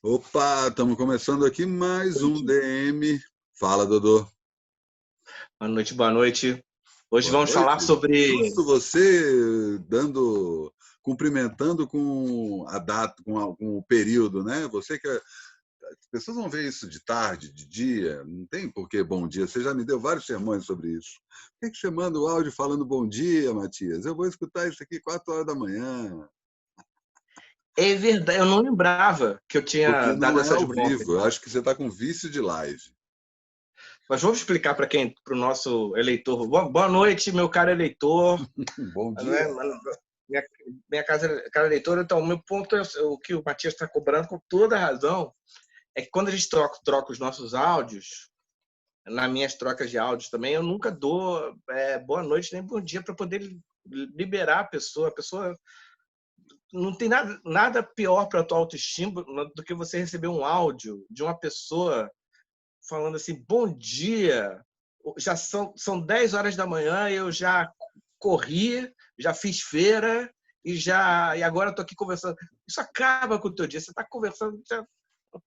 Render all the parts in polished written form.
Opa, estamos começando aqui mais um DM. Fala, Dodô. Boa noite, boa noite. Hoje Boa vamos falar noite. sobre... Justo você cumprimentando com a data, com o período, né? Você que as pessoas vão ver isso de tarde, de dia, não tem por que bom dia. Você já me deu vários sermões sobre isso. Por que você manda o áudio falando bom dia, Matias? Eu vou escutar isso aqui 4 horas da manhã. É verdade, eu não lembrava que eu Porque tinha não dado é essas ao broncas. vivo. Eu acho que você está com vício de live. Mas vamos explicar para o nosso eleitor. Boa noite, meu caro eleitor. Bom Não é? dia. Minha, minha cara eleitora, então, o meu ponto é o que o Matias está cobrando com toda a razão, é que quando a gente troca os nossos áudios, nas minhas trocas de áudios também, eu nunca dou boa noite nem bom dia para poder liberar a pessoa. A pessoa não tem nada pior para a tua autoestima do que você receber um áudio de uma pessoa falando assim, bom dia, já são 10 horas da manhã, eu já corri, já fiz feira e agora estou aqui conversando. Isso acaba com o teu dia. Você está conversando, já,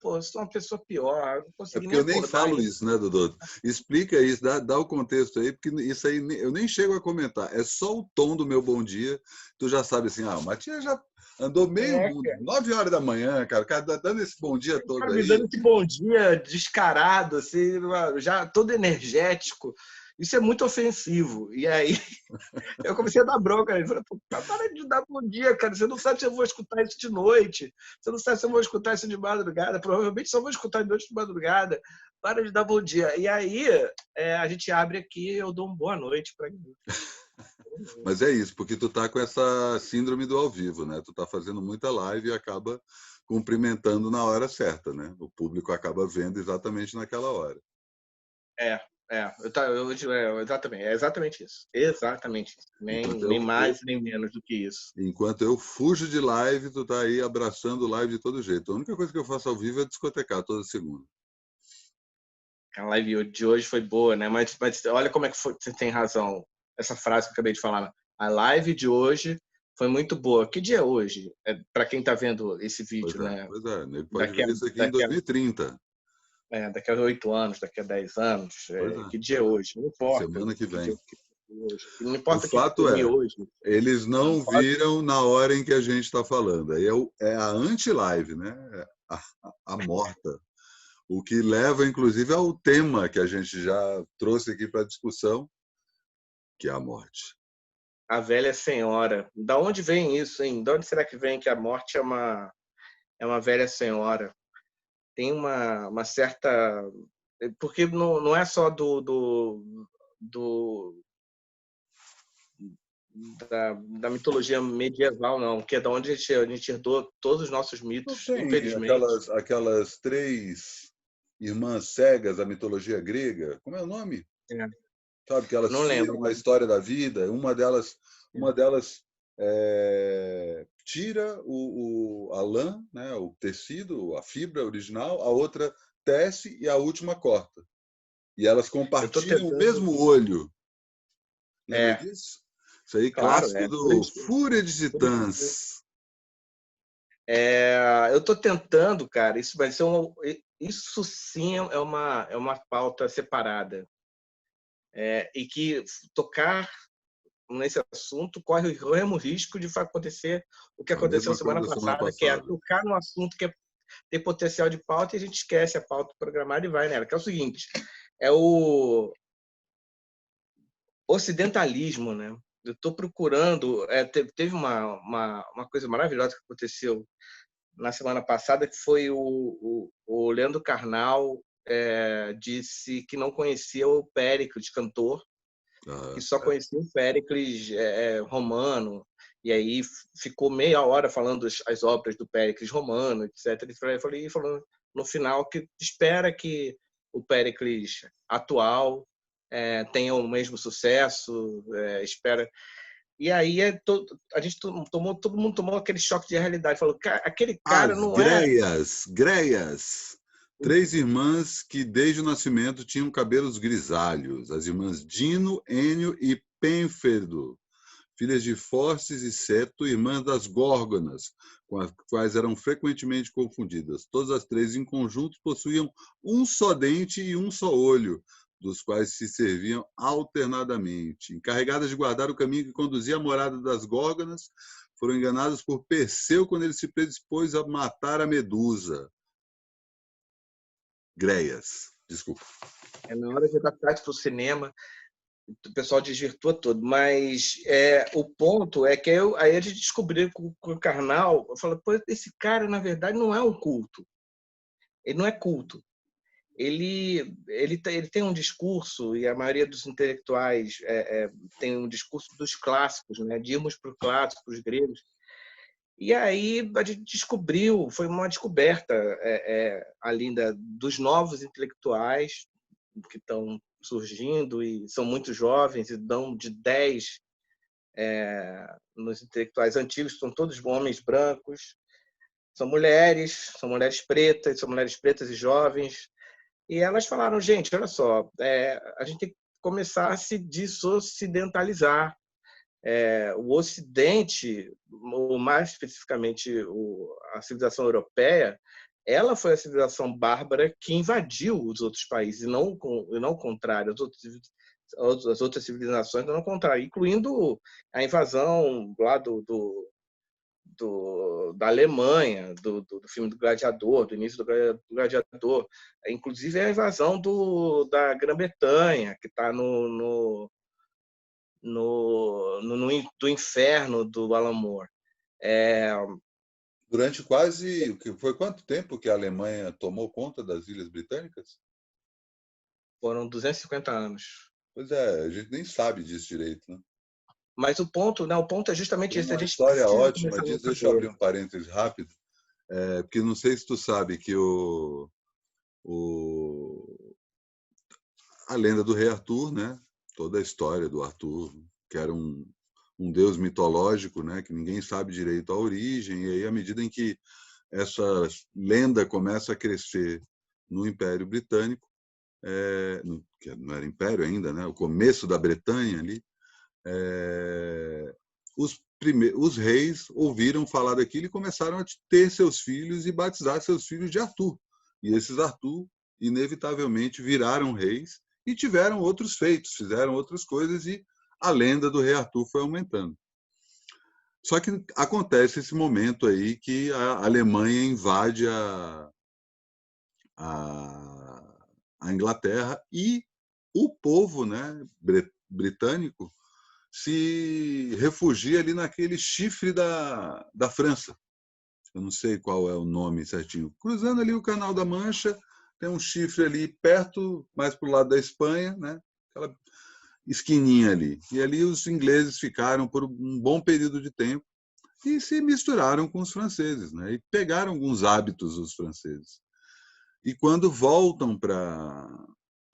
pô, eu sou uma pessoa pior, não É consegui porque nem eu nem acordar falo ainda. isso, né, Dudu? Explica isso, dá o contexto aí, porque isso aí eu nem chego a comentar. É só o tom do meu bom dia. Tu já sabe assim, o Matias já andou meio É, mundo, 9 horas da manhã, cara, o cara tá dando esse bom dia o todo cara me aí. dando esse bom dia descarado, assim, já todo energético. Isso é muito ofensivo. E aí eu comecei a dar bronca. Ele falou, para de dar bom dia, cara. Você não sabe se eu vou escutar isso de noite. Você não sabe se eu vou escutar isso de madrugada. Provavelmente só vou escutar de noite de madrugada. Para de dar bom dia. E aí a gente abre aqui e eu dou uma boa noite para mim. Mas é isso, porque tu tá com essa síndrome do ao vivo, né? Tu tá fazendo muita live e acaba cumprimentando na hora certa, né? O público acaba vendo exatamente naquela hora. É, exatamente. É exatamente isso. Exatamente isso. Enquanto Nem mais nem menos do que isso. Enquanto eu fujo de live, tu tá aí abraçando live de todo jeito. A única coisa que eu faço ao vivo é discotecar toda segunda. A live de hoje foi boa, né? Mas olha como é que foi, você tem razão. Essa frase que eu acabei de falar. A live de hoje foi muito boa. Que dia é hoje? Para quem está vendo esse vídeo, né? Pois é. O nego pode Daqui a, ver isso aqui em daqui a, 2030. daqui a 8 anos, daqui a 10 anos. Pois é. Que dia é hoje? Não importa Semana que que dia vem. é hoje. Não O importa o que fato comi é, hoje. eles Não não importa. viram na hora em que a gente está falando. Aí é a anti-live, né? A morta. O que leva, inclusive, ao tema que a gente já trouxe aqui para discussão, que é a morte. A velha senhora. Da onde vem isso, hein? De onde será que vem que a morte é uma velha senhora? Tem uma certa... Porque não é só do da mitologia medieval, não, que é da onde a gente herdou todos os nossos Não mitos, tem infelizmente. aquelas três irmãs cegas da mitologia grega? Como é o nome? É, Sabe que elas não lembro, tiram a mas história da vida. Uma delas tira a lã, né, o tecido, a fibra original, a outra tece e a última corta. E elas eu estou compartilham o tentando. mesmo olho. Lembra É, disso? Isso aí, claro, clássico do Fúria de tudo Titãs. eu estou tentando, cara. Isso vai ser isso sim é uma pauta separada. E que tocar nesse assunto corre o mesmo risco de acontecer o que A aconteceu mesma coisa semana da semana passada, que é passada. tocar num assunto que tem potencial de pauta e a gente esquece a pauta programada e vai nela. Que é o seguinte, é o ocidentalismo, né? Eu estou procurando... teve uma coisa maravilhosa que aconteceu na semana passada, que foi o Leandro Carnal disse que não conhecia o Péricles, cantor, que só conhecia o Péricles romano, e aí ficou meia hora falando as obras do Péricles romano, etc. E falando no final que espera que o Péricles atual tenha o mesmo sucesso, espera. E aí a gente todo mundo tomou aquele choque de realidade, falou, aquele cara As não é... Greias. Três irmãs que, desde o nascimento, tinham cabelos grisalhos. As irmãs Dino,Ênio e Pênferdo. Filhas de Forces e Seto, irmãs das Górgonas, com as quais eram frequentemente confundidas. Todas as três, em conjunto, possuíam um só dente e um só olho, dos quais se serviam alternadamente. Encarregadas de guardar o caminho que conduzia à morada das Górgonas, foram enganadas por Perseu quando ele se predispôs a matar a Medusa. Greias, desculpa. Na hora de adaptar para o cinema, o pessoal desvirtua tudo, mas o ponto é que aí a gente descobriu com o Karnal, eu falei, pô, esse cara, na verdade, não é um culto. Ele não é culto. Ele tem um discurso, e a maioria dos intelectuais tem um discurso dos clássicos, né? De irmos para os clássicos, para os gregos. E aí a gente descobriu, foi uma descoberta ali dos novos intelectuais que estão surgindo e são muito jovens e dão de 10 nos intelectuais antigos, são todos homens brancos, são mulheres pretas e jovens. E elas falaram, gente, olha só, a gente tem que começar a se desocidentalizar. O Ocidente, ou mais especificamente a civilização europeia, ela foi a civilização bárbara que invadiu os outros países, e não o contrário. As outras civilizações, não o contrário, incluindo a invasão lá da Alemanha, do filme do Gladiador, do início do Gladiador, inclusive a invasão da Grã-Bretanha, que está do inferno do Alan Moore. Durante foi quanto tempo que a Alemanha tomou conta das Ilhas Britânicas? Foram 250 anos. Pois é, a gente nem sabe disso direito, né? Mas o ponto é justamente Tem esse. A uma gente história precisa ótima começar a disso. Deixa eu abrir um parênteses rápido, porque não sei se tu sabe que a lenda do rei Arthur, né? Toda a história do Arthur, que era um deus mitológico, né? Que ninguém sabe direito a origem, e aí à medida em que essa lenda começa a crescer no Império Britânico, que não era império ainda, né? O começo da Bretanha ali, os reis ouviram falar daquilo e começaram a ter seus filhos e batizar seus filhos de Arthur. E esses Arthur, inevitavelmente, viraram reis e tiveram outros feitos, fizeram outras coisas, e a lenda do rei Arthur foi aumentando. Só que acontece esse momento aí que a Alemanha invade a Inglaterra, e o povo, né, britânico se refugia ali naquele chifre da França. Eu não sei qual é o nome certinho. Cruzando ali o Canal da Mancha, tem um chifre ali perto, mais para o lado da Espanha, né? Aquela esquininha ali. E ali os ingleses ficaram por um bom período de tempo e se misturaram com os franceses, né? E pegaram alguns hábitos dos franceses. E quando voltam para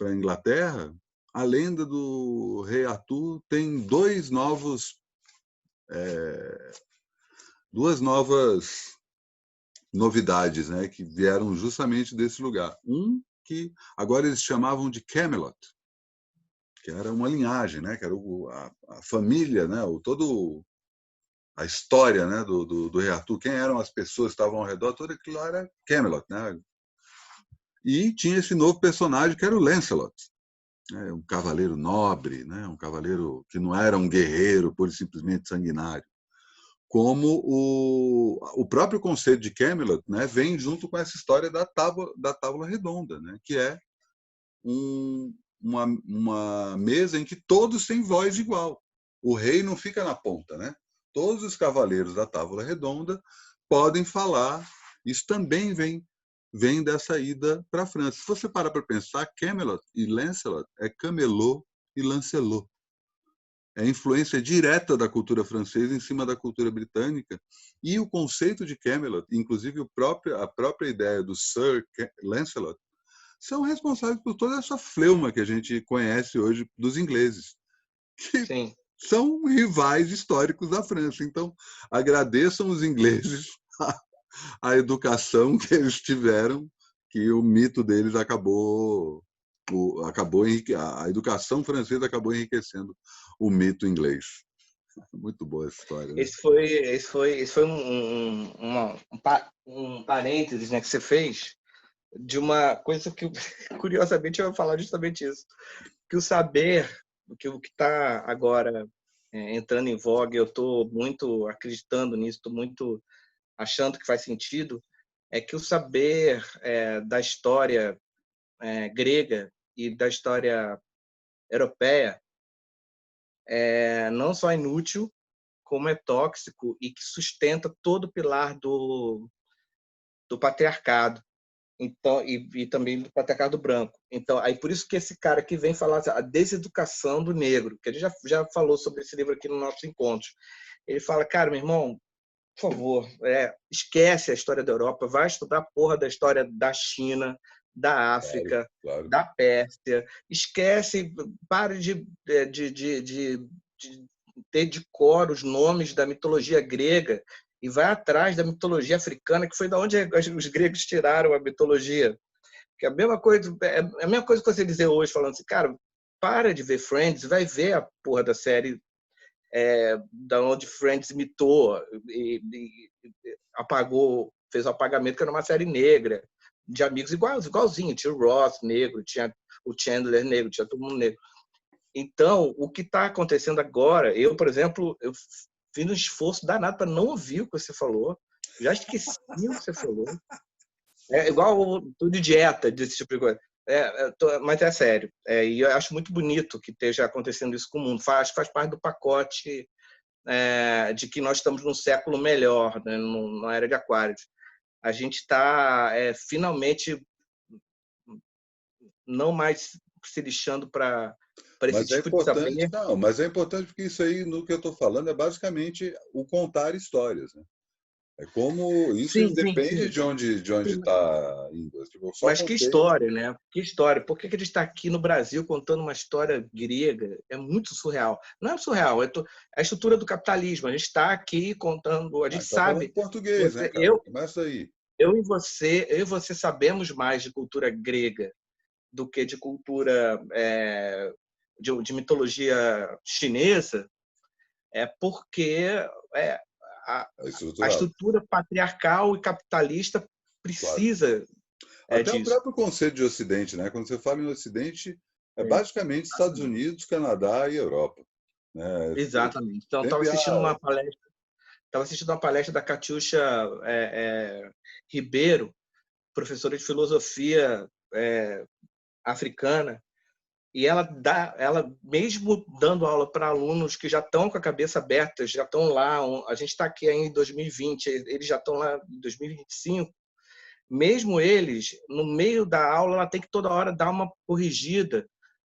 a Inglaterra, a lenda do rei Arthur tem duas novas novidades, né, que vieram justamente desse lugar. Um que agora eles chamavam de Camelot, que era uma linhagem, né, que era a família, né, todo a história, né, do rei Arthur, quem eram as pessoas que estavam ao redor, tudo aquilo lá era Camelot, né? E tinha esse novo personagem que era o Lancelot, né, um cavaleiro nobre, né, um cavaleiro que não era um guerreiro pura e simplesmente sanguinário. Como o próprio conceito de Camelot, né, vem junto com essa história da tábua redonda, né, que é uma mesa em que todos têm voz igual. O rei não fica na ponta, né? Todos os cavaleiros da tábua redonda podem falar. Isso também vem dessa ida para a França. Se você parar para pensar, Camelot e Lancelot é Camelot e Lancelot. É a influência direta da cultura francesa em cima da cultura britânica, e o conceito de Camelot, inclusive a própria ideia do Sir Lancelot, são responsáveis por toda essa fleuma que a gente conhece hoje dos ingleses, que Sim. são rivais históricos da França. Então, agradeçam os ingleses a educação que eles tiveram, que o mito deles a educação francesa acabou enriquecendo o mito inglês. Muito boa essa história, né? Esse foi um parênteses, né, que você fez de uma coisa que, curiosamente, eu ia falar justamente isso. Que o saber, o que está agora entrando em voga, eu estou muito acreditando nisso, estou muito achando que faz sentido, é que o saber da história grega e da história europeia não só é inútil, como é tóxico e que sustenta todo o pilar do patriarcado. Então, e também do patriarcado branco. Então, aí por isso que esse cara que vem falar a deseducação do negro, que a gente já falou sobre esse livro aqui no nosso encontro. Ele fala, cara, meu irmão, por favor, esquece a história da Europa, vai estudar a porra da história da China, da Claro, África, claro. da Pérsia. Esquece, pare de ter de cor os nomes da mitologia grega e vai atrás da mitologia africana, que foi da onde os gregos tiraram a mitologia. Que é a mesma coisa que você dizer hoje, falando assim, cara, para de ver Friends, vai ver a porra da série da onde Friends imitou apagou, fez o apagamento, que era uma série negra, de amigos igualzinho. Tinha o Ross negro, tinha o Chandler negro, tinha todo mundo negro. Então, o que está acontecendo agora, eu, por exemplo, eu fiz um esforço danado para não ouvir o que você falou, já esqueci o que você falou. É igual tudo de dieta, desse tipo de coisa. Mas é sério. E eu acho muito bonito que esteja acontecendo isso com o mundo. Faz parte do pacote de que nós estamos num século melhor, né, na era de Aquários. A gente está finalmente não mais se lixando para esse Mas é tipo de importante, saber. não, mas é importante porque isso aí, no que eu estou falando, é basicamente o contar histórias, né? É como isso Sim, sim, depende sim. de onde está indo. Tipo, eu só Mas que contei. história, né? Que história. Por que a gente está aqui no Brasil contando uma história grega? É muito surreal. Não é surreal, é a estrutura do capitalismo. A gente está aqui contando, a Ah, gente está falando sabe. português, né, cara? Começa aí. Eu e você sabemos mais de cultura grega do que de cultura de mitologia chinesa, porque é, a, É a estruturado, estrutura patriarcal e capitalista claro. precisa Até o disso. próprio conceito de Ocidente, né? Quando você fala em Ocidente, é É, basicamente Estados Unidos, Canadá e Europa, né? exatamente. Então, Sempre há. estava assistindo uma palestra da Catiuxa Ribeiro, professora de filosofia africana, e ela mesmo dando aula para alunos que já estão com a cabeça aberta, já estão lá, a gente está aqui ainda em 2020, eles já estão lá em 2025, mesmo eles, no meio da aula, ela tem que toda hora dar uma corrigida,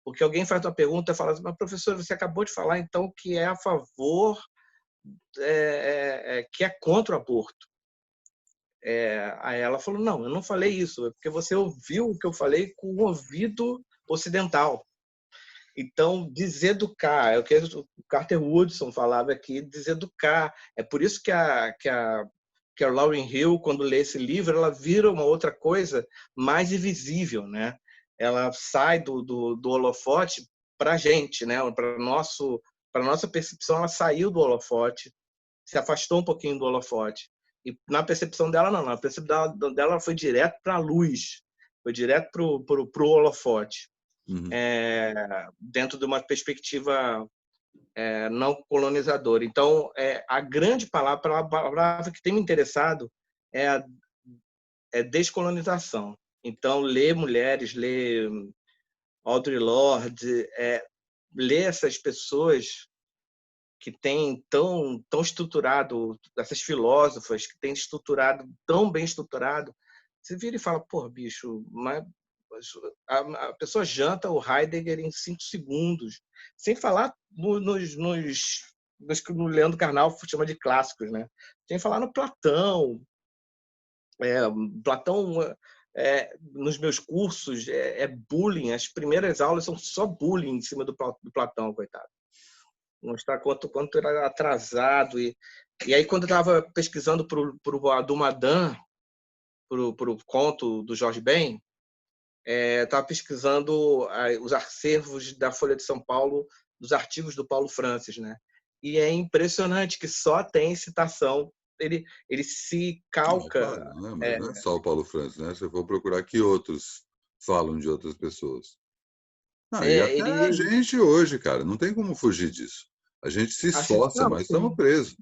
porque alguém faz uma pergunta e fala assim, mas professor, você acabou de falar então que é a favor, que é contra o aborto. Aí ela falou, não, eu não falei isso, é porque você ouviu o que eu falei com o ouvido ocidental. Então, deseducar, é o que o Carter Woodson falava aqui, deseducar. É por isso que a Lauryn Hill, quando lê esse livro, ela vira uma outra coisa mais invisível, né? Ela sai do holofote para a gente, né? Para nossa percepção, ela saiu do holofote, se afastou um pouquinho do holofote. E na percepção dela, não. Na percepção dela, ela foi direto para a luz, foi direto para o holofote. Uhum. Dentro de uma perspectiva não colonizadora. Então, a grande palavra que tem me interessado é descolonização. Então, ler mulheres, ler Audre Lorde, ler essas pessoas que têm tão estruturado, essas filósofas que têm estruturado, tão bem estruturado, você vira e fala, pô, bicho, mas a pessoa janta o Heidegger em 5 segundos, sem falar nos que o Leandro Carnal chama de clássicos, né? Sem falar no Platão. Platão, nos meus cursos, é bullying. As primeiras aulas são só bullying em cima do Platão, coitado. Mostrar quanto era atrasado. E aí, quando eu estava pesquisando para o Adumadan, para o conto do Jorge Ben, estava pesquisando os acervos da Folha de São Paulo, dos artigos do Paulo Francis, né? E é impressionante que só tem citação. Ele se calca. Claro, né? Mas não é só o Paulo Francis, né? Se eu for procurar que outros falam de outras pessoas. E até a Ele, gente hoje, cara, não tem como fugir disso. A gente se esforça, não, mas estamos presos.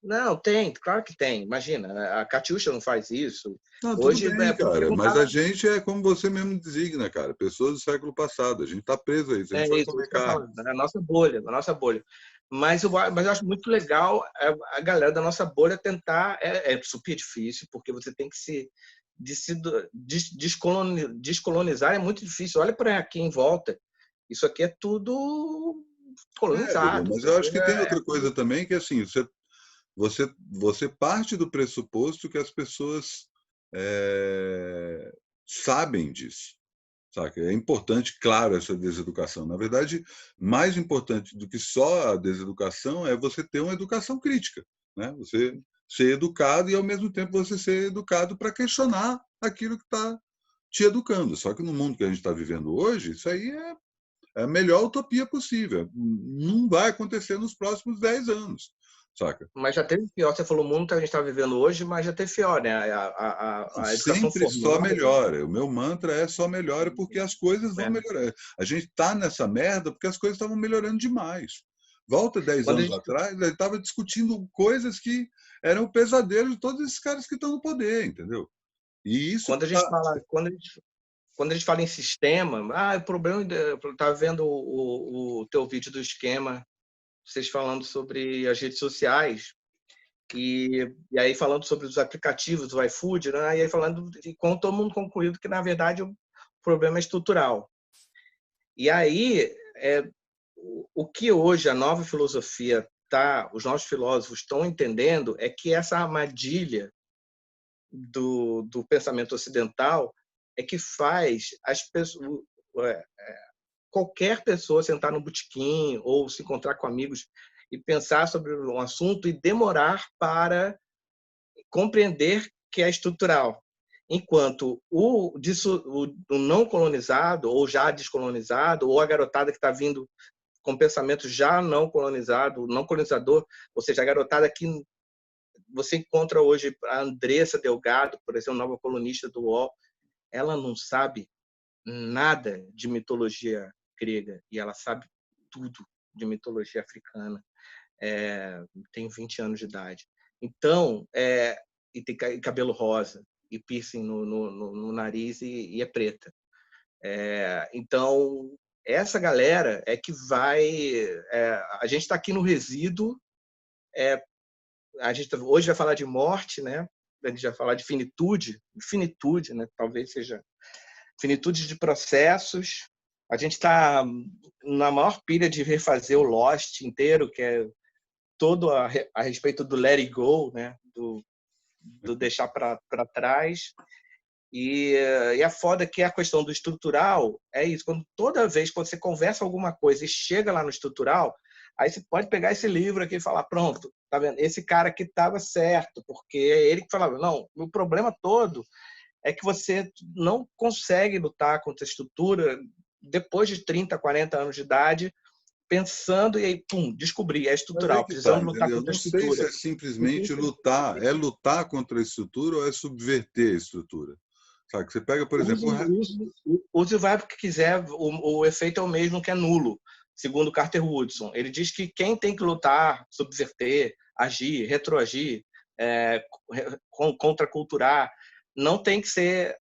não, tem, claro que tem. Imagina, a Catiuxa não faz isso. Não, tudo Hoje, bem, pode cara, mas perguntar. a gente é como você mesmo designa, cara, pessoas do século passado. A gente está preso a isso, a gente É vai isso comer que eu tô carne. falando, na nossa bolha, na nossa bolha. Mas eu acho muito legal a galera da nossa bolha tentar. É super difícil, porque você tem que descolonizar, é muito difícil. Olha para aqui em volta. Isso aqui é tudo Guilherme, colonizado. mas Isso eu aqui acho que tem é outra coisa tudo. também, que assim, você parte do pressuposto que as pessoas sabem disso. Saca? É importante, claro, essa deseducação. Na verdade, mais importante do que só a deseducação é você ter uma educação crítica, né? Você ser educado e, ao mesmo tempo, você ser educado para questionar aquilo que está te educando. Só que no mundo que a gente está vivendo hoje, isso aí é a melhor utopia possível. Não vai acontecer nos próximos 10 anos, saca? Mas já teve pior. Você falou o mundo que a gente está vivendo hoje, mas já teve pior, né? A educação Sempre só formal. melhora. O meu mantra é só melhora porque as coisas vão Né? melhorar. A gente está nessa merda porque as coisas estavam melhorando demais. Volta 10 Quando a anos gente atrás, ele estava discutindo coisas que eram o pesadelo de todos esses caras que estão no poder, entendeu? E isso Quando a gente tá. fala, quando a gente fala em sistema, o problema, eu estava vendo o teu vídeo do esquema, vocês falando sobre as redes sociais e aí falando sobre os aplicativos do iFood, né? E aí falando e com todo mundo concluído que na verdade o problema é estrutural. E aí o que hoje a nova filosofia os novos filósofos estão entendendo é que essa armadilha do pensamento ocidental é que faz as pessoas, qualquer pessoa sentar no botequim ou se encontrar com amigos e pensar sobre um assunto e demorar para compreender que é estrutural. Enquanto o não colonizado, ou já descolonizado, ou a garotada que está vindo com pensamento já não colonizado, não colonizador, ou seja, a garotada que você encontra hoje, a Andressa Delgado, por exemplo, nova colunista do UOL, ela não sabe nada de mitologia grega e ela sabe tudo de mitologia africana. Tem 20 anos de idade. Então, e tem cabelo rosa e piercing no nariz e é preta. Então, essa galera é que vai... a gente está aqui no resíduo. A gente hoje vai falar de morte, né? A gente vai falar de finitude, né? Talvez seja finitude de processos. A gente está na maior pilha de refazer o Lost inteiro, que é todo a respeito do let it go, né? Do deixar para trás. E é foda que a questão do estrutural é isso. Toda vez que você conversa alguma coisa e chega lá no estrutural, aí você pode pegar esse livro aqui e falar, pronto, tá vendo? Esse cara aqui estava certo, porque é ele que falava, não, o problema todo é que você não consegue lutar contra a estrutura depois de 30, 40 anos de idade, pensando e aí, pum, descobrir, é Mas aí estrutural, que tá, precisamos lutar entendeu? contra a Não sei se estrutura. é simplesmente lutar. É lutar contra a estrutura ou é subverter a estrutura? Sabe? Você pega, por exemplo, Use o verbo que quiser, o efeito é o mesmo que é nulo, segundo Carter Woodson. Ele diz que quem tem que lutar, subverter, agir, retroagir, contraculturar, não tem que ser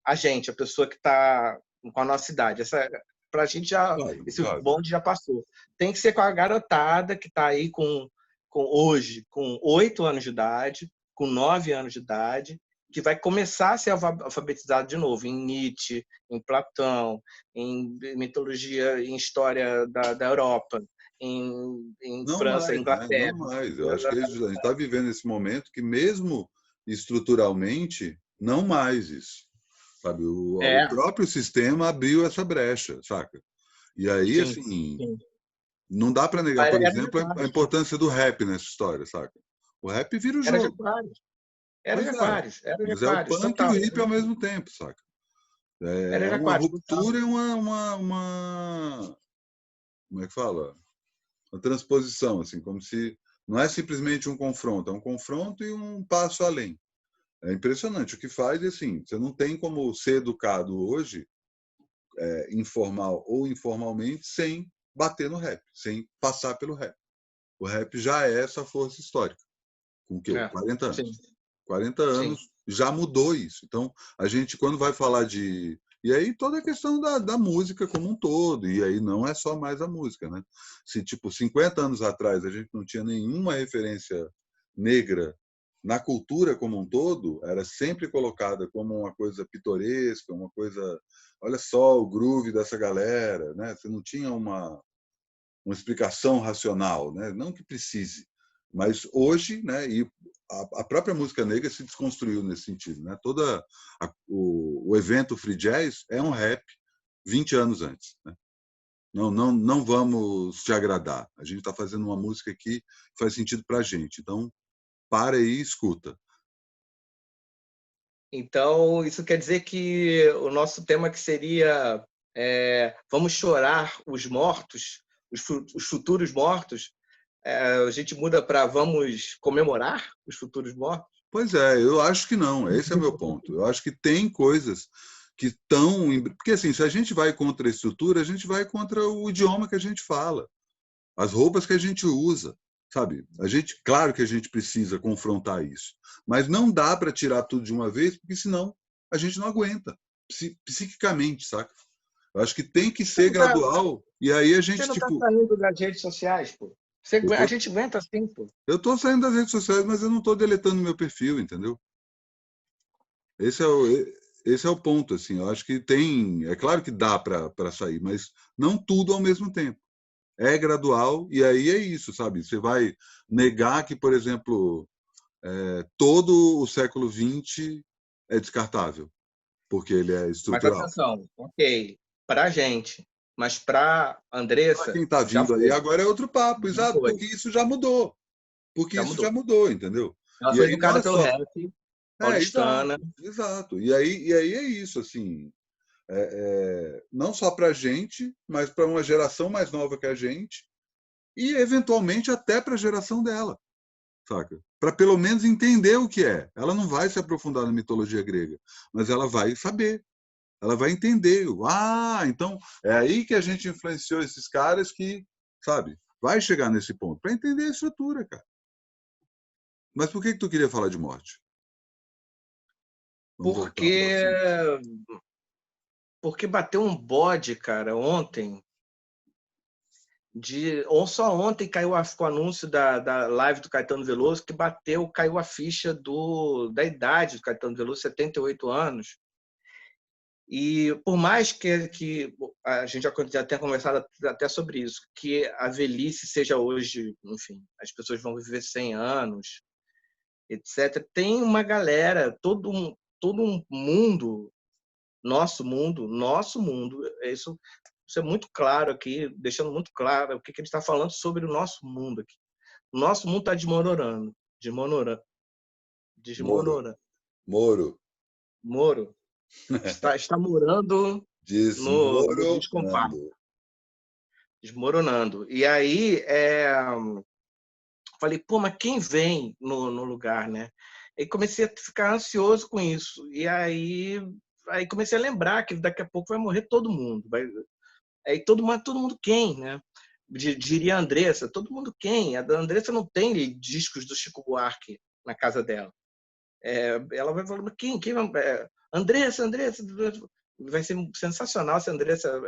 a gente, a pessoa que está com a nossa idade. Para a gente claro, esse claro. bonde já passou. Tem que ser com a garotada que está aí hoje com 8 anos de idade, com 9 anos de idade, que vai começar a ser alfabetizado de novo em Nietzsche, em Platão, em mitologia, em história da Europa, em Não França, mais, né? Não Inglaterra. mais. Eu acho que a gente está vivendo esse momento que, mesmo estruturalmente, não mais isso. Sabe? O É, próprio sistema abriu essa brecha, saca? E aí, sim, assim, sim. não dá para negar, por Era de exemplo, a Aquários. importância do rap nessa história, saca? O rap vira o Era de jogo. Aquários. Era de Pois é. Aquários. Era de Mas é o Aquários, punk e o total. hip ao mesmo tempo, saca? Era É de uma Aquários, total. ruptura e uma. Como é que fala? uma transposição, assim, como se não é simplesmente um confronto, é um confronto e um passo além. É impressionante o que faz, e assim, você não tem como ser educado hoje, informal ou informalmente, sem bater no rap, sem passar pelo rap. O rap já é essa força histórica. Com o quê? É, 40 sim, anos. 40 sim. anos já mudou isso. Então, a gente, quando vai falar de. E aí, toda a questão da música como um todo. E aí, não é só mais a música, né? Se, tipo, 50 anos atrás a gente não tinha nenhuma referência negra na cultura como um todo, era sempre colocada como uma coisa pitoresca, uma coisa. Olha só o groove dessa galera, né? Você não tinha uma explicação racional, né? Não que precise, mas hoje, né? E a própria música negra se desconstruiu nesse sentido, né? O evento Free Jazz é um rap 20 anos antes, né? Não vamos te agradar. A gente está fazendo uma música aqui que faz sentido para a gente. Então, para aí e escuta. Então, isso quer dizer que o nosso tema que seria vamos chorar os mortos, os futuros mortos, a gente muda para vamos comemorar os futuros mortos? Pois é, eu acho que não. Esse é o meu ponto. Eu acho que tem coisas que estão. Porque, assim, se a gente vai contra a estrutura, a gente vai contra o idioma que a gente fala, as roupas que a gente usa, sabe? Claro que a gente precisa confrontar isso, mas não dá para tirar tudo de uma vez, porque senão a gente não aguenta, psiquicamente, saca? Eu acho que tem que Você ser não está gradual, e aí a você gente, não tá tipo. saindo das redes sociais, pô. Eu A tô, gente aguenta assim, pô. eu tô saindo das redes sociais, mas eu não tô deletando meu perfil, entendeu? Esse é o, esse é o ponto, assim. Eu acho que tem. É claro que dá para sair, mas não tudo ao mesmo tempo. É gradual, e aí é isso, sabe? Você vai negar que, por exemplo, todo o século XX é descartável, porque ele é Mas estrutural. atenção, ok, pra gente, mas pra Para Andressa, quem está já vindo aí foi, agora é outro papo, já exato, foi, porque isso já mudou. Porque já isso já mudou. mudou, entendeu? Ela E foi aí não educada é pelo só. rap, Exato, paulistana, exato. E aí é isso, assim. Não só para a gente, mas para uma geração mais nova que a gente, e eventualmente até para a geração dela, saca? Para pelo menos entender o que é. Ela não vai se aprofundar na mitologia grega, mas ela vai saber, ela vai entender. Então é aí que a gente influenciou esses caras que, sabe, vai chegar nesse ponto, para entender a estrutura, cara. Mas por que tu queria falar de morte? Vamos voltar para o porque assunto. porque bateu um bode, cara, ontem. Ou só ontem caiu o anúncio da live do Caetano Veloso, que caiu a ficha da idade do Caetano Veloso, 78 anos. E por mais que a gente já tenha conversado até sobre isso, que a velhice seja hoje, enfim, as pessoas vão viver 100 anos, etc. Tem uma galera, todo um mundo, nosso mundo, isso é muito claro aqui, deixando muito claro o que ele está falando sobre o nosso mundo aqui. O nosso mundo está desmoronando, desmoronando, Moro, desmoronando. Moro, Moro está morando no descompacto, desmoronando. desmoronando. E aí, falei, pô, mas quem vem no lugar, né? E comecei a ficar ansioso com isso. E aí comecei a lembrar que daqui a pouco vai morrer todo mundo. Aí todo mundo quem, né? Diria a Andressa, todo mundo quem? A Andressa não tem discos do Chico Buarque na casa dela. Ela vai falar, quem vai, Andressa, vai ser sensacional se a Andressa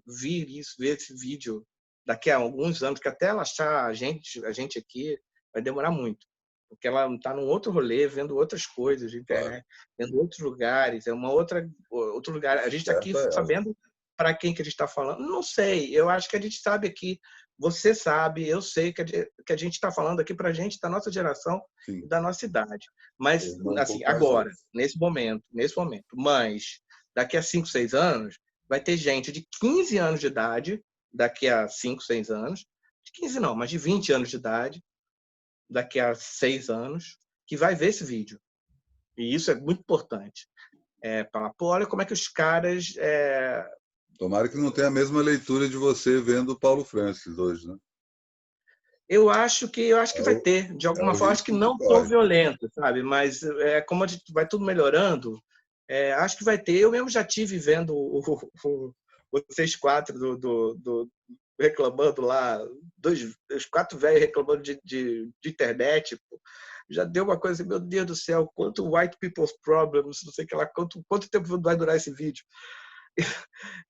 ver esse vídeo daqui a alguns anos, que até ela achar a gente aqui vai demorar muito, porque ela está num outro rolê, vendo outras coisas de Claro, internet, vendo outros lugares, outro lugar. A gente está aqui certo é ela. sabendo para quem que a gente está falando. Não sei, eu acho que a gente sabe aqui, você sabe, eu sei que a gente está falando aqui para a gente da nossa geração e Sim, da nossa idade. Mas, tornou um assim, pouco mais agora, novo. nesse momento. Mas daqui a 5, 6 anos, vai ter gente de 15 anos de idade, daqui a 5, 6 anos, de 15 não, mas de 20 anos de idade, daqui a 6 anos, que vai ver esse vídeo. E isso é muito importante. Falar, pô, olha como é que os caras. Tomara que não tenha a mesma leitura de você vendo o Paulo Francis hoje, né? Eu acho que vai ter, de É alguma o forma, acho que risco que não tão corre. violento, sabe? Mas como a gente vai tudo melhorando, acho que vai ter. Eu mesmo já tive vendo o 6-4 reclamando lá, os 4 velhos reclamando de internet. Pô. Já deu uma coisa assim, meu Deus do céu, quanto white people's problems, não sei o que lá, quanto tempo vai durar esse vídeo?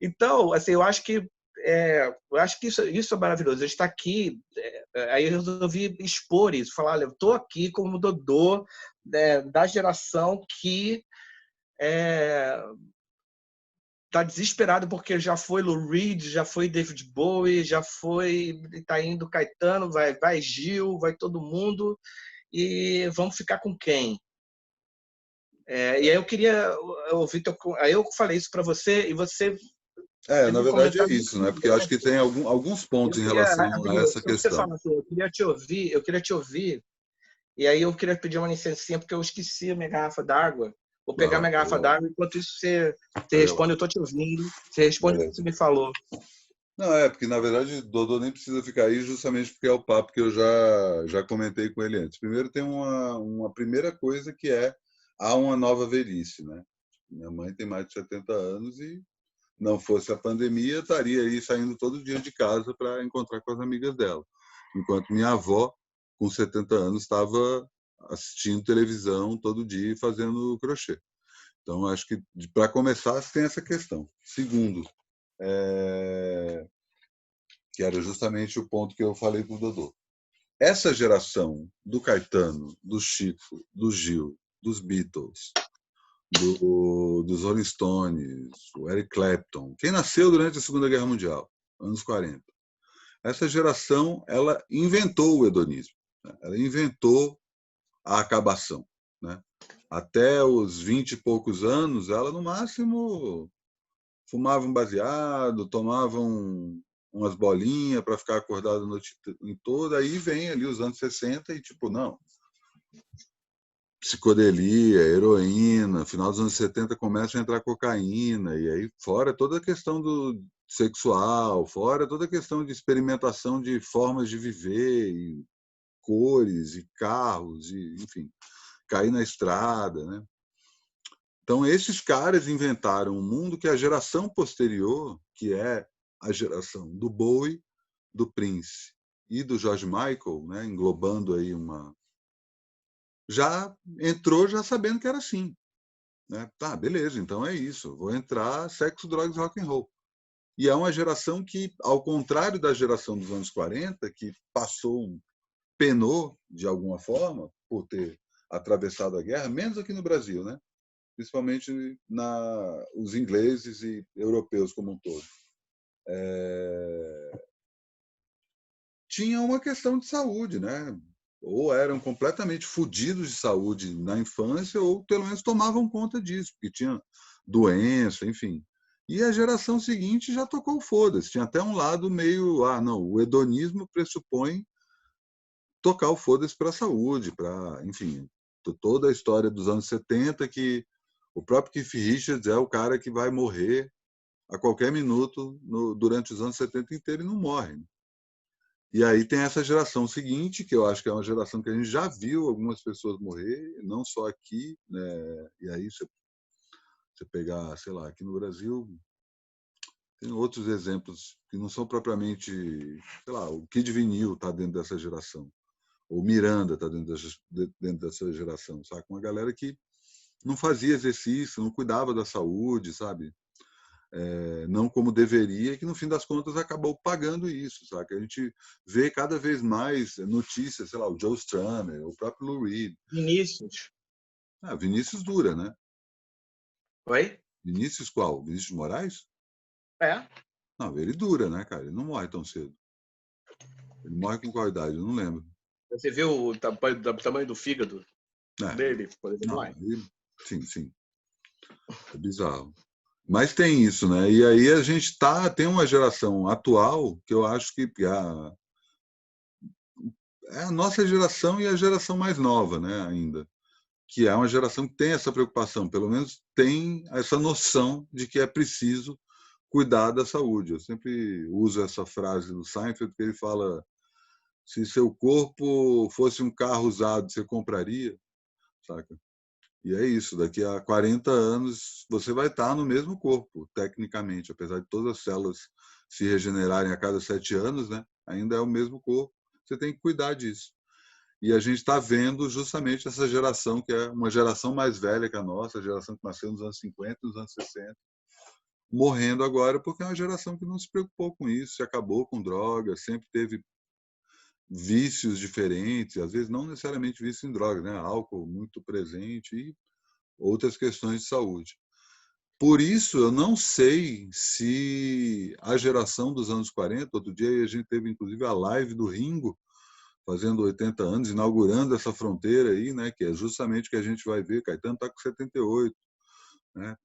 Então, assim, eu acho que isso é maravilhoso. A gente está aqui, aí eu resolvi expor isso, falar, olha, eu estou aqui como Dodô, né, da geração que está desesperado porque já foi Lou Reed, já foi David Bowie, já foi, está indo Caetano, vai Gil, vai todo mundo, e vamos ficar com quem? E aí eu queria ouvir, aí eu falei isso para você, e você teve Na um verdade é comentário isso, muito né? Porque eu acho que interessante. tem alguns pontos Eu em queria, relação a rapidinho, essa só para você questão. falar assim, eu queria te ouvir, e aí eu queria pedir uma licencinha, porque eu esqueci a minha garrafa d'água. Vou Vai pegar lá, minha garrafa vai lá. d'água, enquanto isso você Pega lá. responde, eu estou te ouvindo, você responde o que você Beleza. me falou. Não, porque na verdade Dodô nem precisa ficar aí justamente porque é o papo que eu já comentei com ele antes. Primeiro tem uma primeira coisa que há uma nova velhice, né? Minha mãe tem mais de 70 anos e não fosse a pandemia, estaria aí saindo todo dia de casa para encontrar com as amigas dela. Enquanto minha avó, com 70 anos, estava assistindo televisão todo dia e fazendo crochê. Então, acho que, para começar, tem essa questão. Segundo, que era justamente o ponto que eu falei para o Dodô. Essa geração do Caetano, do Chico, do Gil, dos Beatles, dos Rolling Stones, o Eric Clapton, quem nasceu durante a Segunda Guerra Mundial, anos 40. Essa geração, ela inventou o hedonismo, né? Ela inventou a acabação, né? Até os 20 e poucos anos, ela no máximo fumava um baseado, tomava umas bolinhas para ficar acordado a noite toda, aí vem ali os anos 60 e tipo, não, psicodelia, heroína, final dos anos 70 começa a entrar cocaína, e aí fora toda a questão do sexual, fora toda a questão de experimentação de formas de viver, e cores, e carros, e, enfim, cair na estrada, né? Então, esses caras inventaram um mundo que a geração posterior, que é a geração do Bowie, do Prince e do George Michael, né, englobando aí já entrou já sabendo que era assim, né? Tá, beleza, então é isso. Vou entrar sexo, drogas, rock and roll. E é uma geração que, ao contrário da geração dos anos 40, que penou de alguma forma por ter atravessado a guerra, menos aqui no Brasil, né? Principalmente os ingleses e europeus como um todo. Tinha uma questão de saúde, né? Ou eram completamente fodidos de saúde na infância, ou pelo menos tomavam conta disso, porque tinha doença, enfim. E a geração seguinte já tocou o foda-se. Tinha até um lado meio, não, o hedonismo pressupõe tocar o foda-se para a saúde, para, enfim, toda a história dos anos 70, que o próprio Keith Richards é o cara que vai morrer a qualquer minuto durante os anos 70 inteiro e não morre. E aí tem essa geração seguinte, que eu acho que é uma geração que a gente já viu algumas pessoas morrer, não só aqui, né? E aí você pegar, sei lá, aqui no Brasil, tem outros exemplos que não são propriamente, sei lá, o Kid Vinil está dentro dessa geração, ou Miranda está dentro dessa geração, sabe? Uma galera que não fazia exercício, não cuidava da saúde, sabe? Não como deveria, que no fim das contas acabou pagando isso, sabe? A gente vê cada vez mais notícias, sei lá, o Joe Strummer, o próprio Lou Reed. Vinícius. Vinícius dura, né? Oi? Vinícius qual? Vinícius de Moraes? É. Não, ele dura, né, cara? Ele não morre tão cedo. Ele morre com qual idade? Eu não lembro. Você viu o tamanho do fígado É, dele, por exemplo? não, sim, sim. É bizarro. Mas tem isso, né? E aí a gente tem uma geração atual que eu acho que é a nossa geração e a geração mais nova, né, ainda, que é uma geração que tem essa preocupação, pelo menos tem essa noção de que é preciso cuidar da saúde. Eu sempre uso essa frase do Seinfeld, que ele fala Se seu corpo fosse um carro usado, você compraria, saca? E é isso, daqui a 40 anos você vai estar no mesmo corpo, tecnicamente, apesar de todas as células se regenerarem a cada 7 anos, né? Ainda é o mesmo corpo, você tem que cuidar disso. E a gente está vendo justamente essa geração, que é uma geração mais velha que a nossa, a geração que nasceu nos anos 50, nos anos 60, morrendo agora porque é uma geração que não se preocupou com isso, se acabou com drogas, sempre teve vícios diferentes, às vezes não necessariamente vício em drogas, né? Álcool muito presente e outras questões de saúde. Por isso, eu não sei se a geração dos anos 40, outro dia a gente teve inclusive a live do Ringo, fazendo 80 anos, inaugurando essa fronteira aí, né, que é justamente o que a gente vai ver. Caetano está com 78, né?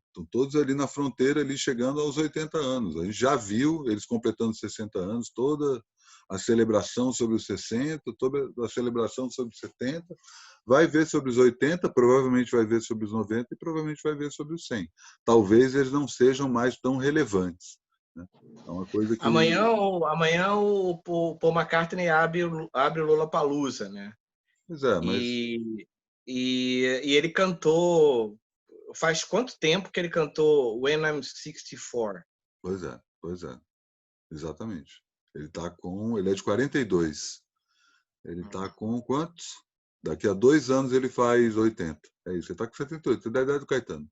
Estão todos ali na fronteira, ali chegando aos 80 anos. A gente já viu eles completando 60 anos, toda a celebração sobre os 60, toda a celebração sobre os 70, vai ver sobre os 80, provavelmente vai ver sobre os 90 e provavelmente vai ver sobre os 100. Talvez eles não sejam mais tão relevantes, né? É uma coisa que... Amanhã o Paul McCartney abre o Lollapalooza, né? Pois é, mas... E ele cantou... Faz quanto tempo que ele cantou When I'm 64? Pois é. Exatamente. Ele é de 42. Ele está com quantos? Daqui a 2 anos ele faz 80. É isso, ele está com 78, ele é da idade do Caetano.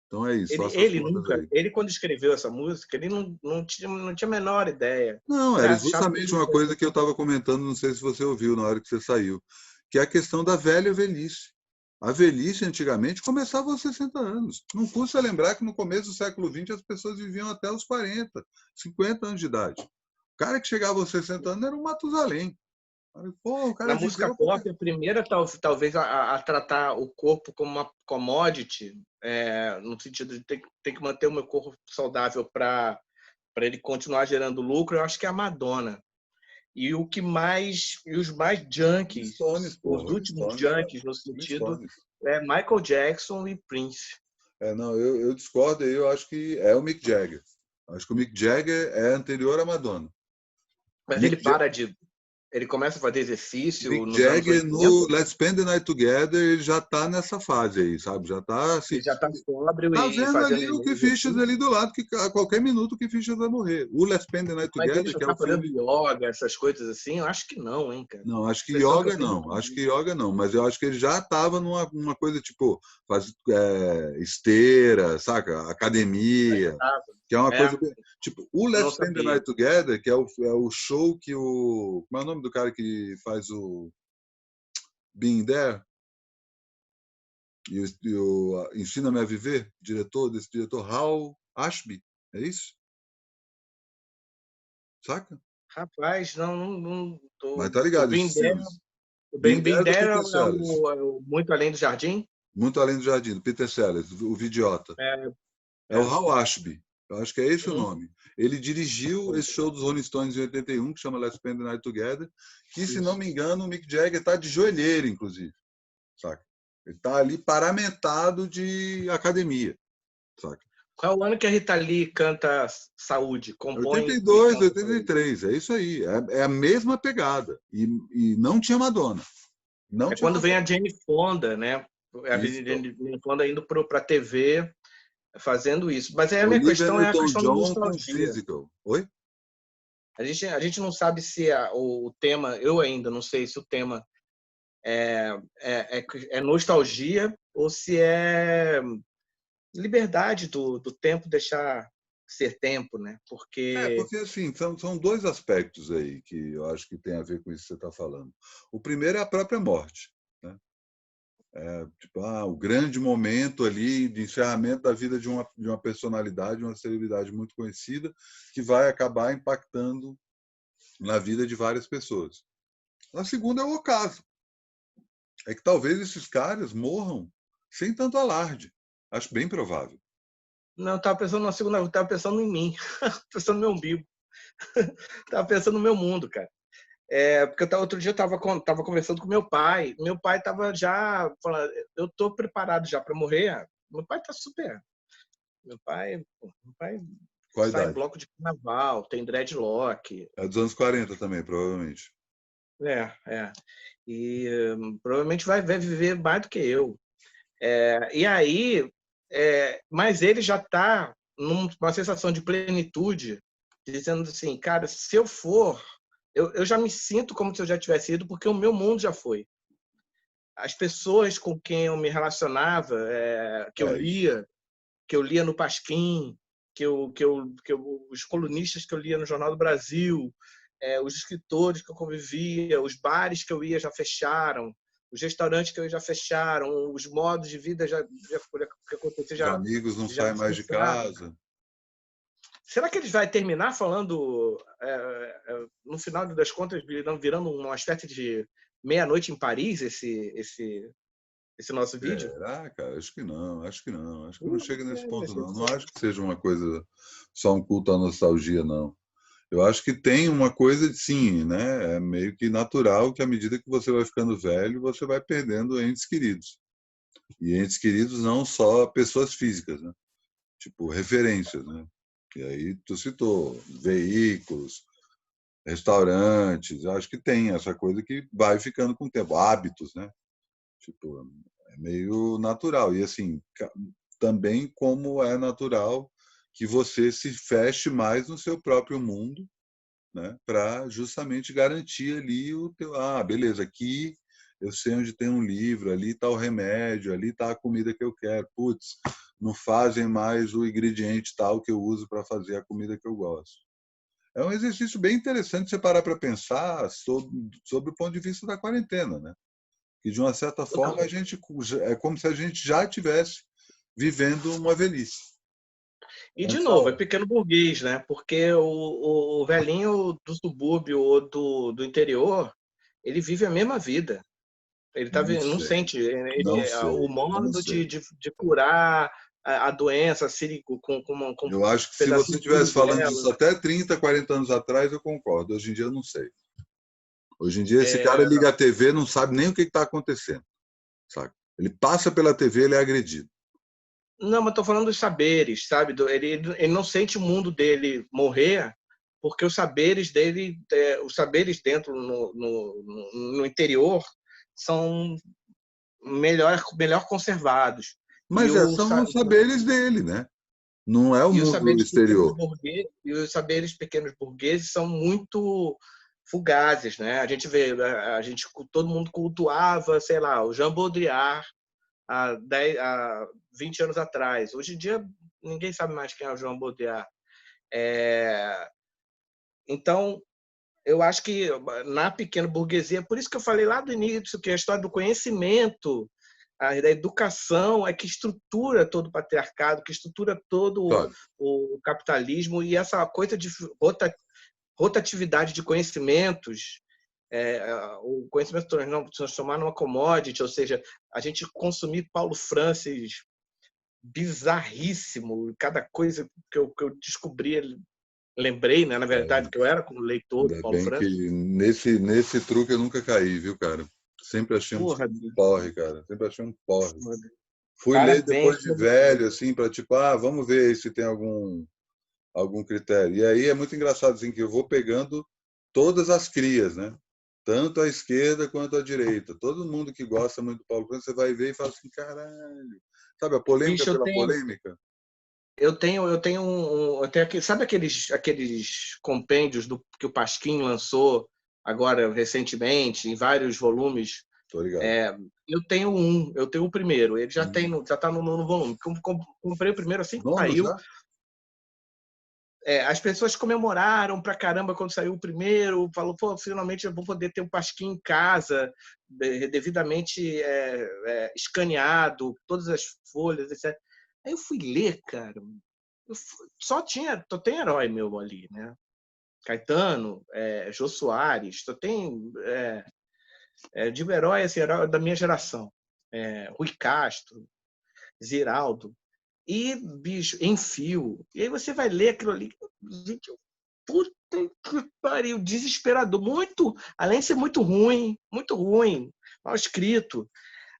Então é isso, faça as contas aí. Ele quando escreveu essa música, ele não tinha a menor ideia. Não, Ele era achava que justamente uma coisa que eu estava comentando, não sei se você ouviu na hora que você saiu, que é a questão da velha velhice. A velhice, antigamente, começava aos 60 anos. Não custa lembrar que no começo do século XX as pessoas viviam até os 40, 50 anos de idade. O cara que chegava aos 60 anos era um Matusalém. Pô, o cara Na música viveu pop, a primeira talvez a tratar o corpo como uma commodity, no sentido de ter que manter o meu corpo saudável para ele continuar gerando lucro, eu acho que é a Madonna. E os mais junkies, Stones, os porra. últimos Stones, junkies no sentido Stones. é Michael Jackson e Prince. Não, eu discordo aí, eu acho que é o Mick Jagger. Acho que o Mick Jagger é anterior à Madonna. Mas Mick ele começa a fazer exercício Mick nos anos Jagger 80. no Let's Spend the Night Together, ele já está nessa fase aí, sabe? Já está assim, Ele já está sóbrio tá e vendo fazendo ali o Keith Richards exercício. ali do lado, que a qualquer minuto o Keith Richards vai morrer. O Let's Spend the Night Mas ele Together, já que é está o fazendo filme... yoga, essas coisas assim? Eu acho que não, hein, cara. Não, acho que Impressão que eu yoga tenho não. Acho que yoga não. Mas eu acho que ele já estava numa coisa tipo esteira, saca? Academia, que é uma coisa bem... Tipo, o Eu não Let's Spend the sabia. Night Together, que é o show que o... Como é o nome do cara que faz o Being There? E o Ensina-me a Viver? Desse diretor, Hal Ashby. É isso? Saca? Rapaz, não Mas tô. tá O ligado, Been esses There, filmes. o Being Been There do There Peter é Sellers. o Muito Além do Jardim? Muito Além do Jardim, do Peter Sellers, o Vidiota. É, É o Hal Ashby. Eu acho que é esse o Uhum. nome. Ele dirigiu esse show dos Rolling Stones em 81, que chama Let's Spend the Night Together, que, se não Isso. me engano, o Mick Jagger está de joelheiro, inclusive. Saca? Ele está ali paramentado de academia. Saca? Qual é o ano que a Rita Lee canta Saúde? Compõe e 82, canta Saúde. 83, é isso aí. É a mesma pegada. E não tinha Madonna. Não É tinha quando vem a Madonna. Jane Fonda, né? A Isso. Jane Fonda indo para a TV fazendo isso. Mas aí a minha Olivia questão é a questão da Newton-John com nostalgia. Physical. Oi? A gente não sabe se o tema, eu ainda não sei se o tema é nostalgia ou se é liberdade do tempo deixar ser tempo, né? Porque Porque assim, são dois aspectos aí que eu acho que tem a ver com isso que você está falando. O primeiro é a própria morte. Né? Tipo, o grande momento ali de encerramento da vida de uma personalidade, uma celebridade muito conhecida, que vai acabar impactando na vida de várias pessoas. A segunda é o ocaso. É que talvez esses caras morram sem tanto alarde. Acho bem provável. não, eu estava pensando na segunda, eu estava pensando em mim, pensando no meu umbigo, estava pensando no meu mundo, cara. Porque outro dia eu estava conversando com meu pai. Meu pai estava já falando, eu estou preparado já para morrer. Meu pai está super. Meu pai Qual a sai em idade? bloco de carnaval, tem dreadlock. É dos anos 40 também, provavelmente. É. E provavelmente vai viver mais do que eu. E aí, mas ele já está numa sensação de plenitude, dizendo assim, cara, se eu for, eu já me sinto como se eu já tivesse ido, porque o meu mundo já foi. As pessoas com quem eu me relacionava, que eu lia no Pasquim, os colunistas que eu lia no Jornal do Brasil, os escritores que eu convivia, os bares que eu ia já fecharam, os restaurantes que eu ia já fecharam, os modos de vida que acontecer Os amigos não já saem mais de distanciaram. casa. Será que eles vai terminar falando, no final das contas, virando uma espécie de Meia-Noite em Paris, esse nosso vídeo? Será, cara? Acho que não, acho que não. Acho que não chega nesse Vai ponto, ser não. Não acho que seja uma coisa, só um culto à nostalgia, não. Eu acho que tem uma coisa, sim, né? É meio que natural que à medida que você vai ficando velho, você vai perdendo entes queridos. E entes queridos não só pessoas físicas, né? Tipo, referências, né? E aí tu citou veículos, restaurantes, eu acho que tem essa coisa que vai ficando com o tempo, hábitos, né? Tipo, é meio natural. E assim, também como é natural que você se feche mais no seu próprio mundo, né, para justamente garantir ali o teu, beleza, aqui eu sei onde tem um livro, ali está o remédio, ali está a comida que eu quero. Putz, não fazem mais o ingrediente tal que eu uso para fazer a comida que eu gosto. É um exercício bem interessante você parar para pensar sobre o ponto de vista da quarentena, né? Que de uma certa forma a gente é como se a gente já tivesse vivendo uma velhice. E, de novo, é pequeno burguês, né? Porque o velhinho do subúrbio ou do interior, ele vive a mesma vida. Ele Não não sei, sente. não O sei, não modo sei. de curar a doença com um Eu acho que se você pedacinho de estivesse falando siriguela. disso até 30, 40 anos atrás, eu concordo. Hoje em dia eu não sei. Hoje em dia esse cara É, liga a TV, não sabe nem o que está acontecendo, sabe? Ele passa pela TV, ele é agredido. não, mas estou falando dos saberes, sabe? Ele não sente o mundo dele morrer, porque os saberes dele, os saberes dentro no interior são melhor conservados. E, Mas são os saberes dele, né? Não é o os mundo saberes pequenos exterior. burgueses, e os saberes pequenos burgueses são muito fugazes, né? A gente vê, todo mundo cultuava, sei lá, o Jean Baudrillard há 20 anos atrás. Hoje em dia ninguém sabe mais quem é o Jean Baudrillard. Então, eu acho que na pequena burguesia, por isso que eu falei lá do início, que a história do conhecimento, da educação é que estrutura todo o patriarcado, que estrutura todo Sabe? o capitalismo, e essa coisa de rotatividade de conhecimentos, o conhecimento se transformar numa commodity, ou seja, a gente consumir Paulo Francis bizarríssimo, cada coisa que eu descobri, lembrei, né, na verdade, que eu era como leitor do Ainda Paulo bem que Francis. nesse truque eu nunca caí, viu, cara? Sempre achei um Porra, porre, cara. Sempre achei um porre. Fui ler parabéns depois de para você. velho, assim, para tipo, vamos ver se tem algum critério. E aí é muito engraçado, assim, que eu vou pegando todas as crias, né? Tanto à esquerda quanto à direita. Todo mundo que gosta muito do Paulo Francis, você vai ver e fala assim, caralho. Sabe, a polêmica Bicho, pela polêmica? sabe aqueles compêndios que o Pasquim lançou agora recentemente, em vários volumes? Tô ligado. É, eu tenho o primeiro, ele já está no nono volume. Comprei o primeiro assim que Nono saiu. já? As pessoas comemoraram pra caramba quando saiu o primeiro, falou, pô, finalmente eu vou poder ter um Pasquim em casa, devidamente escaneado, todas as folhas, etc. Aí eu fui ler, cara, só tem herói meu ali, né? Caetano, Jô Soares, só tem, digo herói, assim, herói da minha geração. Rui Castro, Ziraldo. E, bicho, Enfio. E aí você vai ler aquilo ali. Gente, puta que pariu, desesperador. Muito, além de ser muito ruim, mal escrito.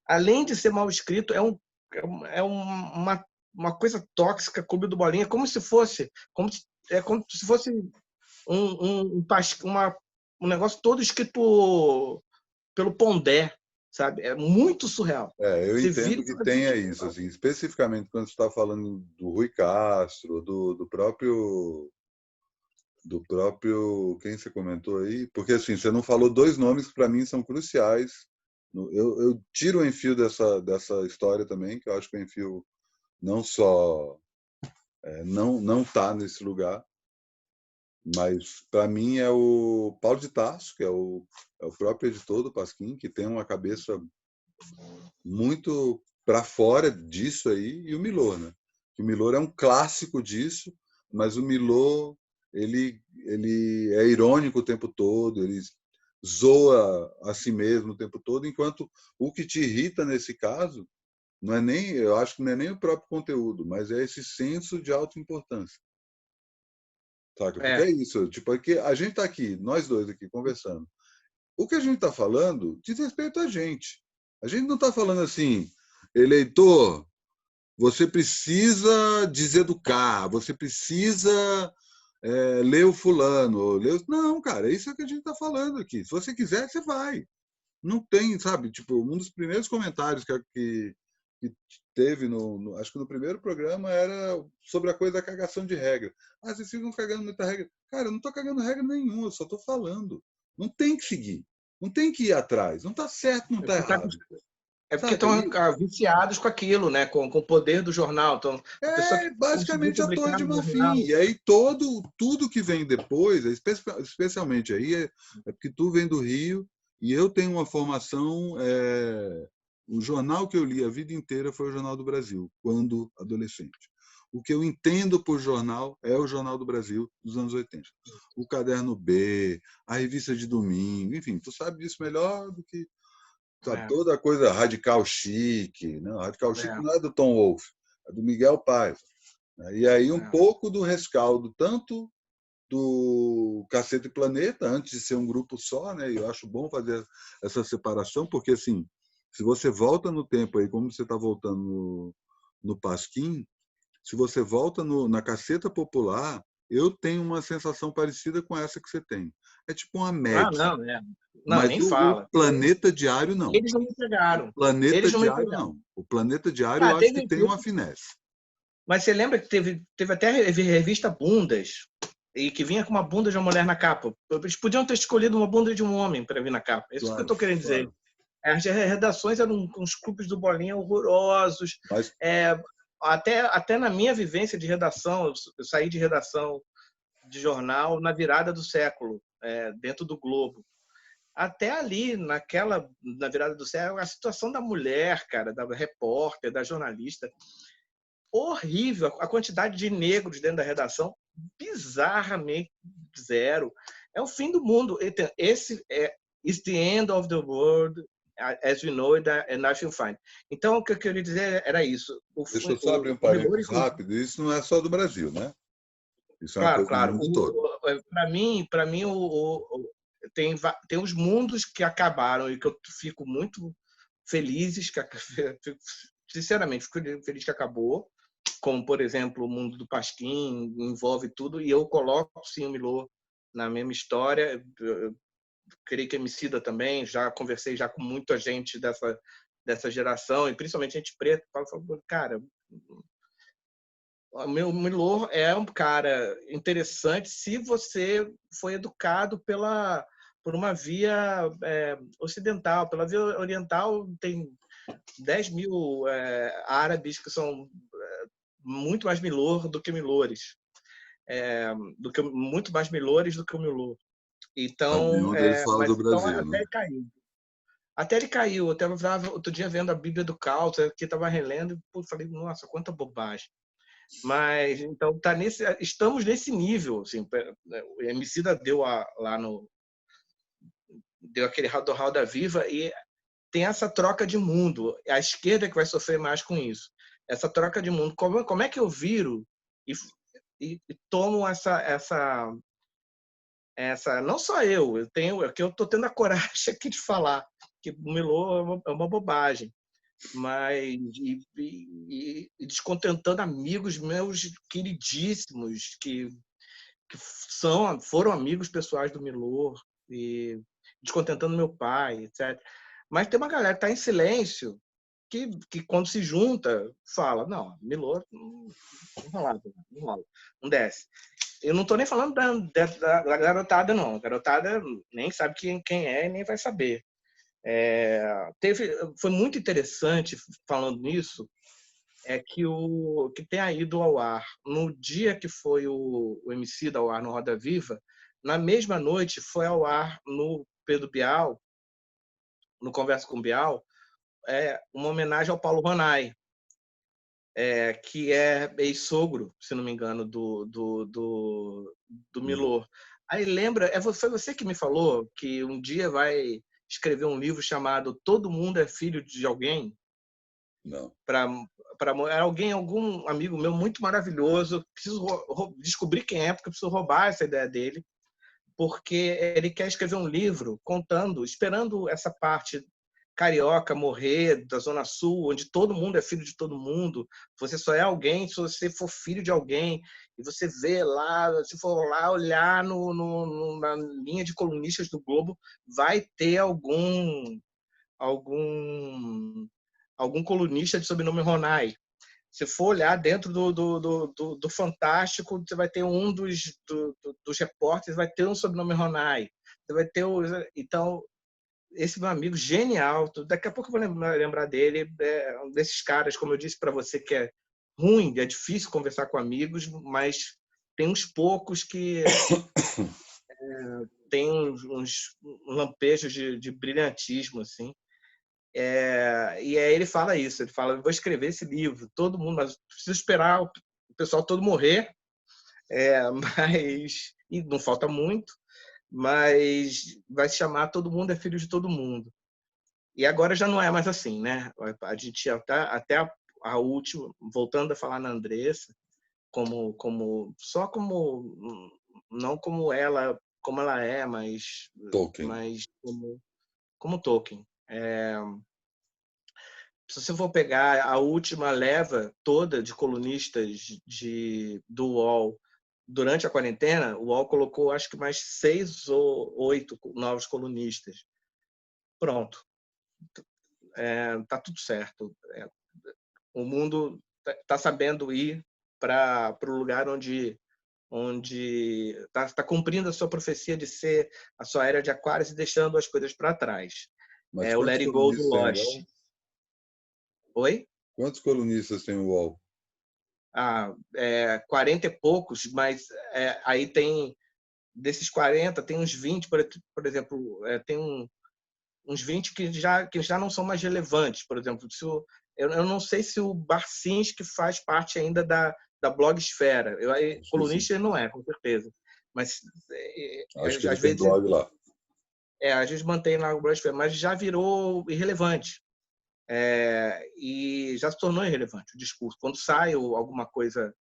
Além de ser mal escrito, uma uma coisa tóxica, Clube do Bolinha, como se fosse um negócio todo escrito pelo Pondé, sabe? É muito surreal. Eu Você vira entendo e que fala, tenha isso, assim, especificamente quando você está falando do Rui Castro, do próprio, quem você comentou aí, porque assim, você não falou dois nomes que para mim são cruciais. Eu tiro o Enfio dessa história também, que eu acho que o Enfio não só não está nesse lugar, mas para mim é o Paulo de Tarso, que é o próprio editor do Pasquim, que tem uma cabeça muito para fora disso aí, e o Milor, né? O Milor é um clássico disso, mas o Milor ele é irônico o tempo todo, ele zoa a si mesmo o tempo todo, enquanto o que te irrita nesse caso não é nem, eu acho que não é nem o próprio conteúdo, mas é esse senso de autoimportância. Saca? Porque é isso, tipo, aqui, a gente está aqui, nós dois aqui conversando. O que a gente está falando diz respeito a gente. A gente não está falando assim, eleitor, você precisa deseducar, você precisa ler o fulano. Não, cara, é isso que a gente está falando aqui. Se você quiser, você vai. Não tem, sabe? Tipo, um dos primeiros comentários que teve, acho que no primeiro programa, era sobre a coisa da cagação de regra. Ah, vocês ficam cagando muita regra. Cara, eu não estou cagando regra nenhuma, eu só estou falando. Não tem que seguir. Não tem que ir atrás. Não está certo, não está errado. É porque Saca? estão viciados com aquilo, né? Com o poder do jornal. Então, a pessoa que conseguiu Basicamente a Torre publicar de no Marfim. jornal. E aí tudo que vem depois, especialmente aí, é porque tu vem do Rio e eu tenho uma formação. O jornal que eu li a vida inteira foi o Jornal do Brasil, quando adolescente. O que eu entendo por jornal é o Jornal do Brasil dos anos 80. O Caderno B, a revista de domingo, enfim, tu sabe disso melhor do que. Sabe, É, toda a coisa radical chique. Não, radical chique é, não é do Tom Wolfe, é do Miguel Paes. E aí um é. pouco do rescaldo, tanto do Cacete Planeta, antes de ser um grupo só, né? E eu acho bom fazer essa separação, porque assim, se você volta no tempo aí, como você está voltando no Pasquim, se você volta na Caceta Popular, eu tenho uma sensação parecida com essa que você tem. É tipo uma Ah, média. não, é. Não, Mas nem o fala. Planeta Diário, não. Eles não me O entregaram. Planeta Eles não me Diário, entregaram. não. O Planeta Diário, eu Ah, acho que tem uma finesse. mas você lembra que teve até a revista Bundas, e que vinha com uma bunda de uma mulher na capa. Eles podiam ter escolhido uma bunda de um homem para vir na capa. É isso que eu Claro, estou querendo dizer. claro. As redações eram uns clubes do Bolinha horrorosos. Mas Até na minha vivência de redação, eu saí de redação de jornal na virada do século, dentro do Globo. Até ali, na virada do século, a situação da mulher, cara, da repórter, da jornalista, horrível. A quantidade de negros dentro da redação, bizarramente zero. É o fim do mundo. Esse é It's the end of the world as we know it and nothing fine. Então, o que eu queria dizer era isso. deixa eu só abrir um O Milor, parênteses rápido. Isso não é só do Brasil, né? Isso é uma claro, coisa do claro. mundo todo. Para mim tem os mundos que acabaram e que eu fico muito felizes, sinceramente, fico feliz que acabou, como, por exemplo, o mundo do Pasquim, envolve tudo, e eu coloco, sim, o Milor na mesma história. Eu creio que Emicida também, já conversei já com muita gente dessa geração, e principalmente gente preta, fala, cara, o meu Milor é um cara interessante se você foi educado por uma via ocidental. Pela via oriental, tem 10 mil árabes que são muito mais Milor do que Milores. Muito mais Milores do que o Milor. Mas Então, nenhum deles fala do então Brasil, até né? ele caiu. Até ele caiu. Eu estava outro dia vendo a Bíblia do Caos, que estava relendo, e falei, nossa, quanta bobagem. Mas então estamos nesse nível, assim, o Emicida deu deu aquele Roda Viva e tem essa troca de mundo. A esquerda que vai sofrer mais com isso. Essa troca de mundo. Como é que eu viro e tomo essa não só eu tenho, é que eu estou tendo a coragem aqui de falar que o Milor é uma bobagem. Mas de descontentando amigos meus queridíssimos, que foram amigos pessoais do Milor, e descontentando meu pai, etc. Mas tem uma galera que está em silêncio, que quando se junta, fala, não, Milor não rola, não rola, não desce. Eu não estou nem falando da garotada, não. A garotada nem sabe quem é e nem vai saber. Foi muito interessante, falando nisso, que tenha ido ao ar. No dia que foi o MC ao ar no Roda Viva, na mesma noite foi ao ar no Pedro Bial, no Conversa com Bial, uma homenagem ao Paulo Ronai, que é ex-sogro, se não me engano, do Milor. Aí lembra, foi você que me falou que um dia vai escrever um livro chamado Todo Mundo é Filho de Alguém? Não. Algum amigo meu muito maravilhoso. Preciso descobrir quem é, porque eu preciso roubar essa ideia dele, porque ele quer escrever um livro contando, esperando essa parte carioca morrer, da Zona Sul, onde todo mundo é filho de todo mundo. Você só é alguém se você for filho de alguém. E você vê lá, se for lá olhar na linha de colunistas do Globo, vai ter algum colunista de sobrenome Ronai. Se for olhar dentro do Fantástico, você vai ter um dos repórteres, vai ter um sobrenome Ronai. Você vai ter então, esse meu amigo genial, daqui a pouco eu vou lembrar dele, um desses caras, como eu disse para você, que é ruim, é difícil conversar com amigos, mas tem uns poucos que tem uns lampejos de brilhantismo, assim. E aí ele fala isso, ele fala, vou escrever esse livro, todo mundo, mas preciso esperar o pessoal todo morrer, mas e não falta muito, mas vai se chamar Todo Mundo é Filho de Todo Mundo. E agora já não é mais assim, né? A gente até a última, voltando a falar na Andressa, só como não como ela é, mas Tolkien. como Tolkien. Se você for pegar a última leva toda de colunistas do UOL durante a quarentena, o UOL colocou acho que mais 6 ou 8 novos colunistas. Pronto. Tá tudo certo. O mundo tá sabendo ir para o lugar onde está cumprindo a sua profecia de ser a sua era de Aquários e deixando as coisas para trás. Mas O quantos Let It Go do colunistas tem o Lost. UOL? Oi? Quantos colunistas tem o UOL? 40 e poucos, mas aí tem, desses 40, tem uns 20, por exemplo, tem uns 20 que já não são mais relevantes. Por exemplo, eu não sei se o Barcinski faz parte ainda da blogosfera. Colunista ele não é, com certeza. Mas Acho que ele às tem vezes blog lá. a gente mantém lá o blogosfera, mas já virou irrelevante. E já se tornou irrelevante o discurso. Quando sai alguma coisa,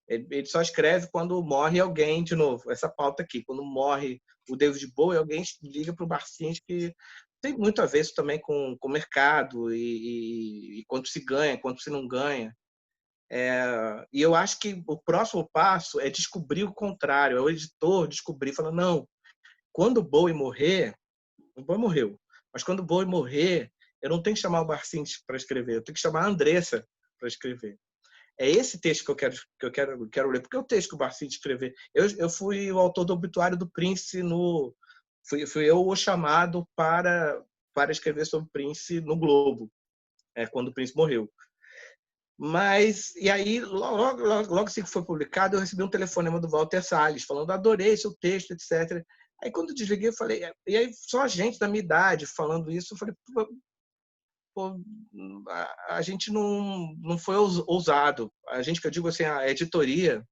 ele só escreve quando morre alguém, de novo, essa pauta aqui, quando morre o David Bowie, alguém liga para o Barcinski, que tem muito a ver isso também com o mercado e quanto se ganha, quanto se não ganha. E eu acho que o próximo passo é descobrir o contrário, é o editor descobrir, falar, não, quando o Bowie morrer, o Bowie morreu, mas quando o Bowie morrer, eu não tenho que chamar o Barcinski para escrever, eu tenho que chamar a Andressa para escrever. É esse texto que eu quero ler, porque é o texto que o Barcinski escrever. Eu fui o autor do obituário do Prince fui eu o chamado para escrever sobre o Prince no Globo, quando o Prince morreu. Mas, e aí, logo assim que foi publicado, eu recebi um telefonema do Walter Salles, falando, adorei seu texto, etc. Aí, quando eu desliguei, eu falei, e aí só a gente da minha idade falando isso, eu falei, pô, a gente não foi ousado. A gente, que eu digo assim, a editoria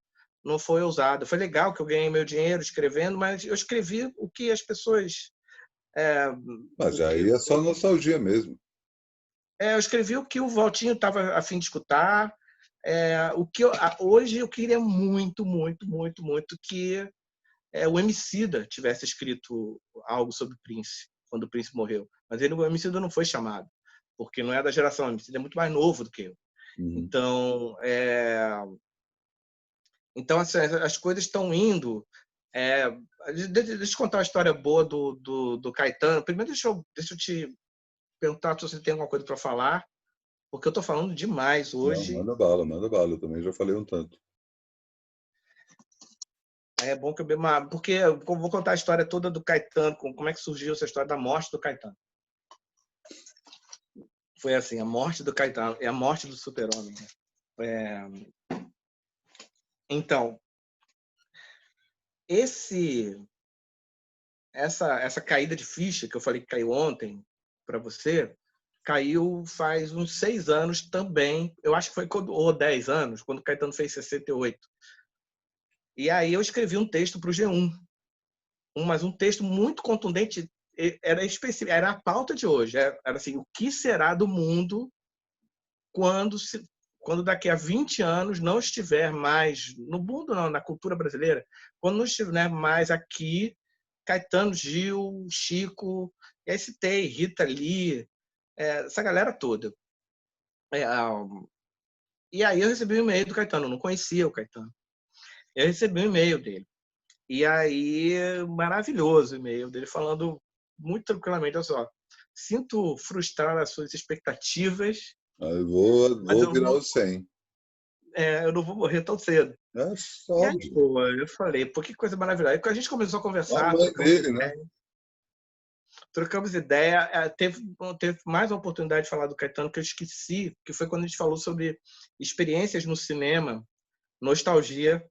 não foi ousado. Foi legal que eu ganhei meu dinheiro escrevendo, mas eu escrevi o que as pessoas... Mas aí é só nostalgia mesmo. Eu escrevi o que o Valtinho estava a fim de escutar. Hoje eu queria muito, muito, muito, muito que o Emicida tivesse escrito algo sobre o Prince, quando o Prince morreu. Mas o Emicida não foi chamado, porque não é da geração. O Emicida é muito mais novo do que eu. Uhum. Então, assim, as coisas estão indo. Deixa eu contar uma história boa do Caetano. Primeiro, deixa eu te perguntar se você tem alguma coisa para falar, porque eu estou falando demais Não, hoje. manda bala, manda bala. Eu também já falei um tanto. É bom que eu beba uma... Porque eu vou contar a história toda do Caetano, como é que surgiu essa história da morte do Caetano. Foi assim, a morte do Caetano é a morte do Super-Homem. Então, essa caída de ficha que eu falei que caiu ontem para você, caiu faz uns 6 anos também. Eu acho que foi ou 10 anos, quando o Caetano fez 68. E aí eu escrevi um texto para o G1, mas um texto muito contundente, era a pauta de hoje, era assim, o que será do mundo quando daqui a 20 anos não estiver mais no mundo, não, na cultura brasileira, quando não estiver mais aqui Caetano, Gil, Chico, e aí citei Rita Lee, essa galera toda. E aí eu recebi um e-mail do Caetano, eu não conhecia o Caetano. Eu recebi um e-mail dele. E aí, maravilhoso o e-mail dele, falando muito tranquilamente, olha só, sinto frustrar as suas expectativas, Aí eu mas vou virar o 100. eu não vou morrer tão cedo. É E aí, óbvio. pô, eu falei, pô, que coisa maravilhosa. Aí, quando a gente começou a A conversar, mãe dele, né? trocamos ideia. Teve mais uma oportunidade de falar do Caetano que eu esqueci, que foi quando a gente falou sobre experiências no cinema, nostalgia,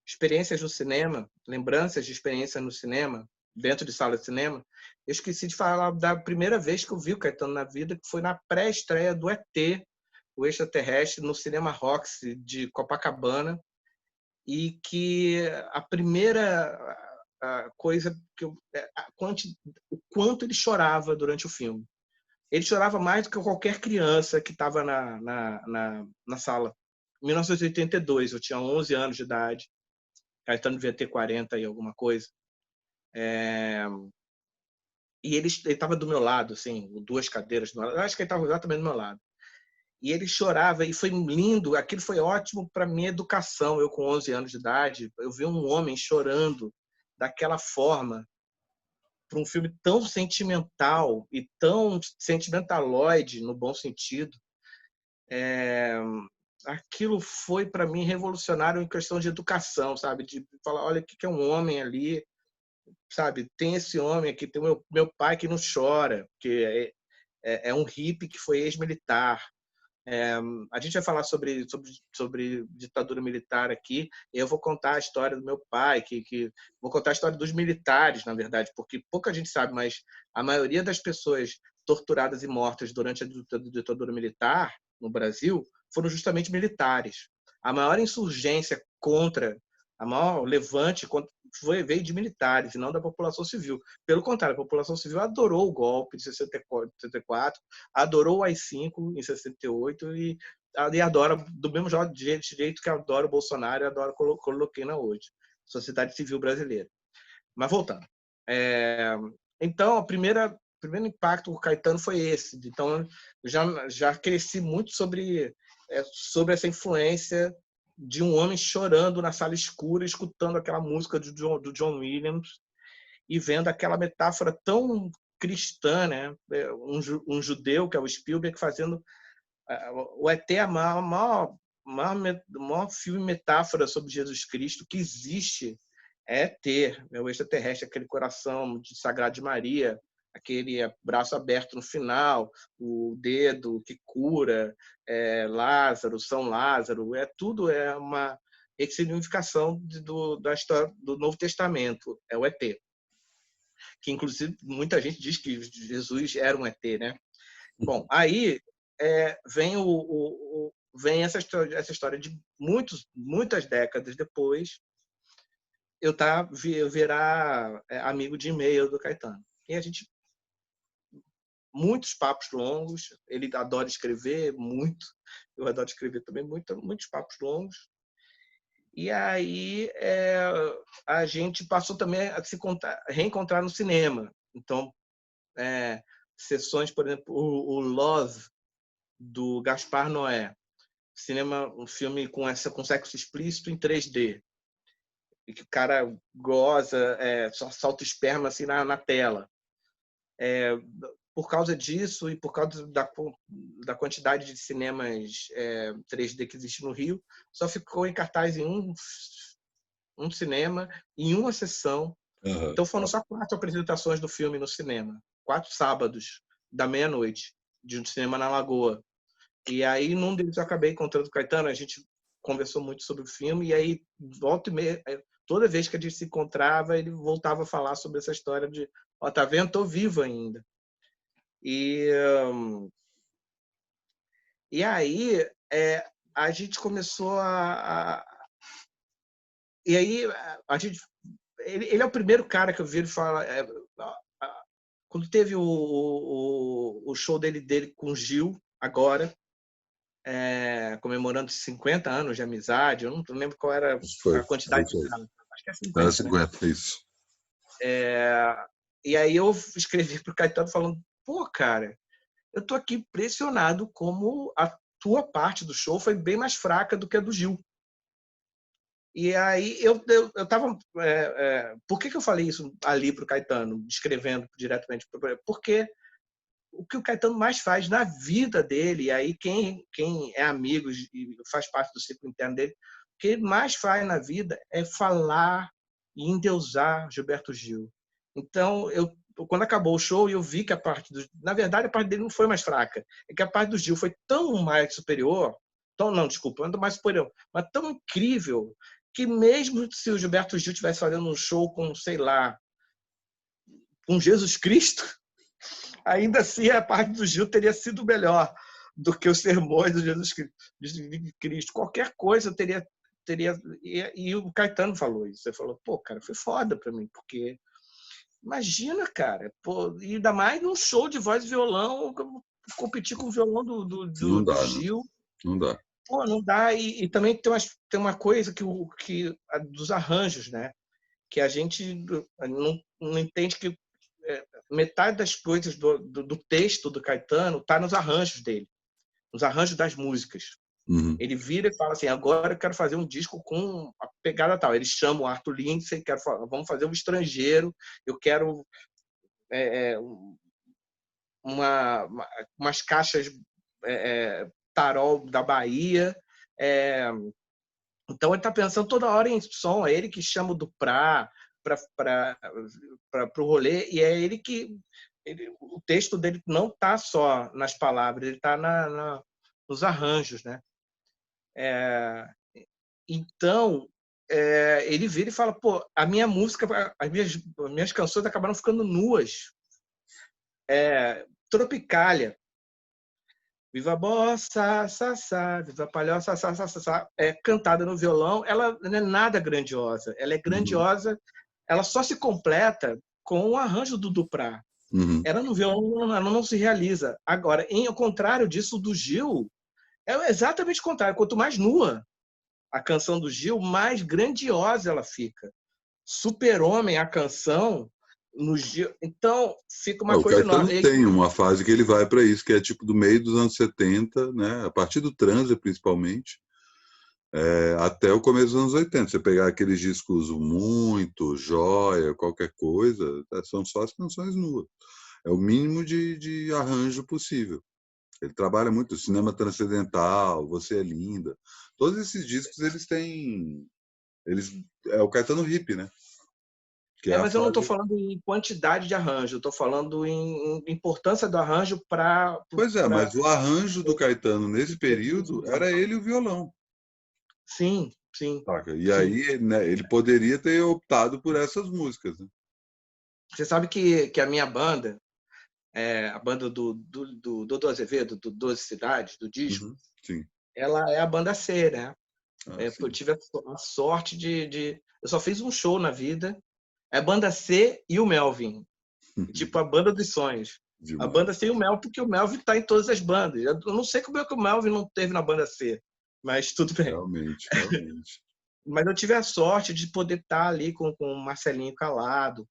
experiências no cinema, lembranças de experiências no cinema, dentro de sala de cinema. Eu esqueci de falar da primeira vez que eu vi o Caetano na vida, que foi na pré-estreia do ET, o Extraterrestre, no Cinema Roxy de Copacabana, e que a primeira coisa que o quanto ele chorava durante o filme. Ele chorava mais do que qualquer criança que estava na sala. Em 1982, eu tinha 11 anos de idade. Caetano devia ter 40 e alguma coisa. E ele estava do meu lado, assim, 2 cadeiras do meu lado. Eu acho que ele estava exatamente do meu lado. E ele chorava, e foi lindo. Aquilo foi ótimo para minha educação. Eu, com 11 anos de idade, eu vi um homem chorando daquela forma para um filme tão sentimental e tão sentimentaloide, no bom sentido. Aquilo foi, para mim, revolucionário em questão de educação, sabe? De falar, olha, o que é um homem ali, sabe? Tem esse homem aqui, tem o meu pai que não chora, que é um hippie que foi ex-militar. A gente vai falar sobre ditadura militar aqui. Eu vou contar a história do meu pai, vou contar a história dos militares, na verdade, porque pouca gente sabe, mas a maioria das pessoas torturadas e mortas durante a ditadura militar no Brasil foram justamente militares. A maior insurgência a maior levante veio de militares e não da população civil. Pelo contrário, a população civil adorou o golpe de 64, adorou o AI-5 em 68 e adora, do mesmo jeito que adora o Bolsonaro e adora a Cloroquina hoje. Sociedade civil brasileira. Mas voltando. Então, o primeiro impacto do Caetano foi esse. Então, eu já cresci muito sobre essa influência de um homem chorando na sala escura, escutando aquela música do John Williams e vendo aquela metáfora tão cristã, né? Um judeu, que é o Spielberg, fazendo o ET é maior filme metáfora sobre Jesus Cristo que existe. É ET, o extraterrestre, aquele coração de Sagrado de Maria, aquele braço aberto no final, o dedo que cura, Lázaro, São Lázaro, tudo é uma ressignificação da história do Novo Testamento, é o ET. Que, inclusive, muita gente diz que Jesus era um ET, né? Bom, aí vem essa história de muitas décadas depois, eu virar amigo de e-mail do Caetano. E a gente, muitos papos longos, ele adora escrever muito, eu adoro escrever também, muitos papos longos. E aí a gente passou também a se reencontrar no cinema. Então, sessões, por exemplo, o Love, do Gaspar Noé. um filme com sexo explícito em 3D. E que o cara goza, só solta esperma assim na tela. Por causa disso e por causa da quantidade de cinemas 3D que existe no Rio, só ficou em cartaz em um cinema, em uma sessão. Uhum. Então foram só 4 apresentações do filme no cinema. 4 sábados, da meia-noite, de um cinema na Lagoa. E aí, num deles, eu acabei encontrando o Caetano, a gente conversou muito sobre o filme, e aí, volta e meia, toda vez que a gente se encontrava, ele voltava a falar sobre essa história de, ó, tá vendo? Tô vivo ainda. E aí, a gente começou e aí, a gente... Ele é o primeiro cara que eu vi ele falar... Quando teve o show dele com o Gil, agora, comemorando 50 anos de amizade, eu não lembro qual era a quantidade de anos. Acho que é 50, era 50, né? Isso. E aí eu escrevi para o Caetano falando, pô, cara, eu tô aqui impressionado como a tua parte do show foi bem mais fraca do que a do Gil. E aí eu tava... por que eu falei isso ali para o Caetano, escrevendo diretamente? Porque o que o Caetano mais faz na vida dele, e aí quem é amigo e faz parte do ciclo interno dele, o que ele mais faz na vida é falar e endeusar Gilberto Gil. Então, quando acabou o show, eu vi que na verdade, a parte dele não foi mais fraca. É que a parte do Gil foi tão mais superior, não mais superior, mas tão incrível, que mesmo se o Gilberto Gil estivesse fazendo um show com, sei lá, com Jesus Cristo, ainda assim a parte do Gil teria sido melhor do que os sermões do Jesus Cristo. Qualquer coisa teria... E o Caetano falou isso. Ele falou, pô, cara, foi foda pra mim, porque imagina, cara, pô, e ainda mais num show de voz e violão, competir com o violão Não do dá, né? Gil. Não dá. Pô, não dá. E também tem uma coisa dos arranjos, né? Que a gente não entende que metade das coisas do texto do Caetano está nos arranjos dele, nos arranjos das músicas. Uhum. Ele vira e fala assim, agora eu quero fazer um disco com a pegada tal. Ele chama o Arthur Lindsay, vamos fazer um estrangeiro, eu quero umas caixas tarol da Bahia. Então ele está pensando toda hora em som, é ele que chama o Duprá para o rolê, e é ele que... o texto dele não está só nas palavras, ele está nos arranjos, né? Então, ele vira e fala, pô, a minha música, as minhas canções acabaram ficando nuas. Tropicália, Viva a bossa, sa, viva a palhoça, sa, cantada no violão, ela não é nada grandiosa. Ela é grandiosa, ela só se completa com o arranjo do Duprá. Uhum. Ela no violão ela não se realiza. Agora, ao contrário disso do Gil, é exatamente o contrário. Quanto mais nua a canção do Gil, mais grandiosa ela fica. Super-Homem, a canção no Gil. Então, fica uma O coisa Caetano enorme. tem uma fase que ele vai para isso, que é tipo do meio dos anos 70, né? A partir do transe, principalmente, até o começo dos anos 80. Você pegar aqueles discos Muito, Joia, qualquer coisa, são só as canções nuas. É o mínimo de arranjo possível. Ele trabalha muito cinema transcendental, Você é Linda. Todos esses discos eles têm, é o Caetano hippie, né? Que é a Mas eu não estou fase. falando em quantidade de arranjo, eu estou falando em importância do arranjo para... Pois é, mas o arranjo do Caetano nesse período era ele e o violão. Sim, sim. Saca? E Sim. aí, né, ele poderia ter optado por essas músicas, né? Você sabe que a minha banda, a banda do Dodô Azevedo, do 12 Cidades, do disco, Uhum. Sim. ela é a banda C, né? Eu Sim. tive a sorte de... Eu só fiz um show na vida, é a banda C e o Melvin. Tipo, a banda dos sonhos. A Demais. banda C e o Melvin, porque o Melvin está em todas as bandas. Eu não sei como é que o Melvin não teve na banda C, mas tudo bem. Realmente, realmente. Mas eu tive a sorte de poder estar ali com o Marcelinho Calado,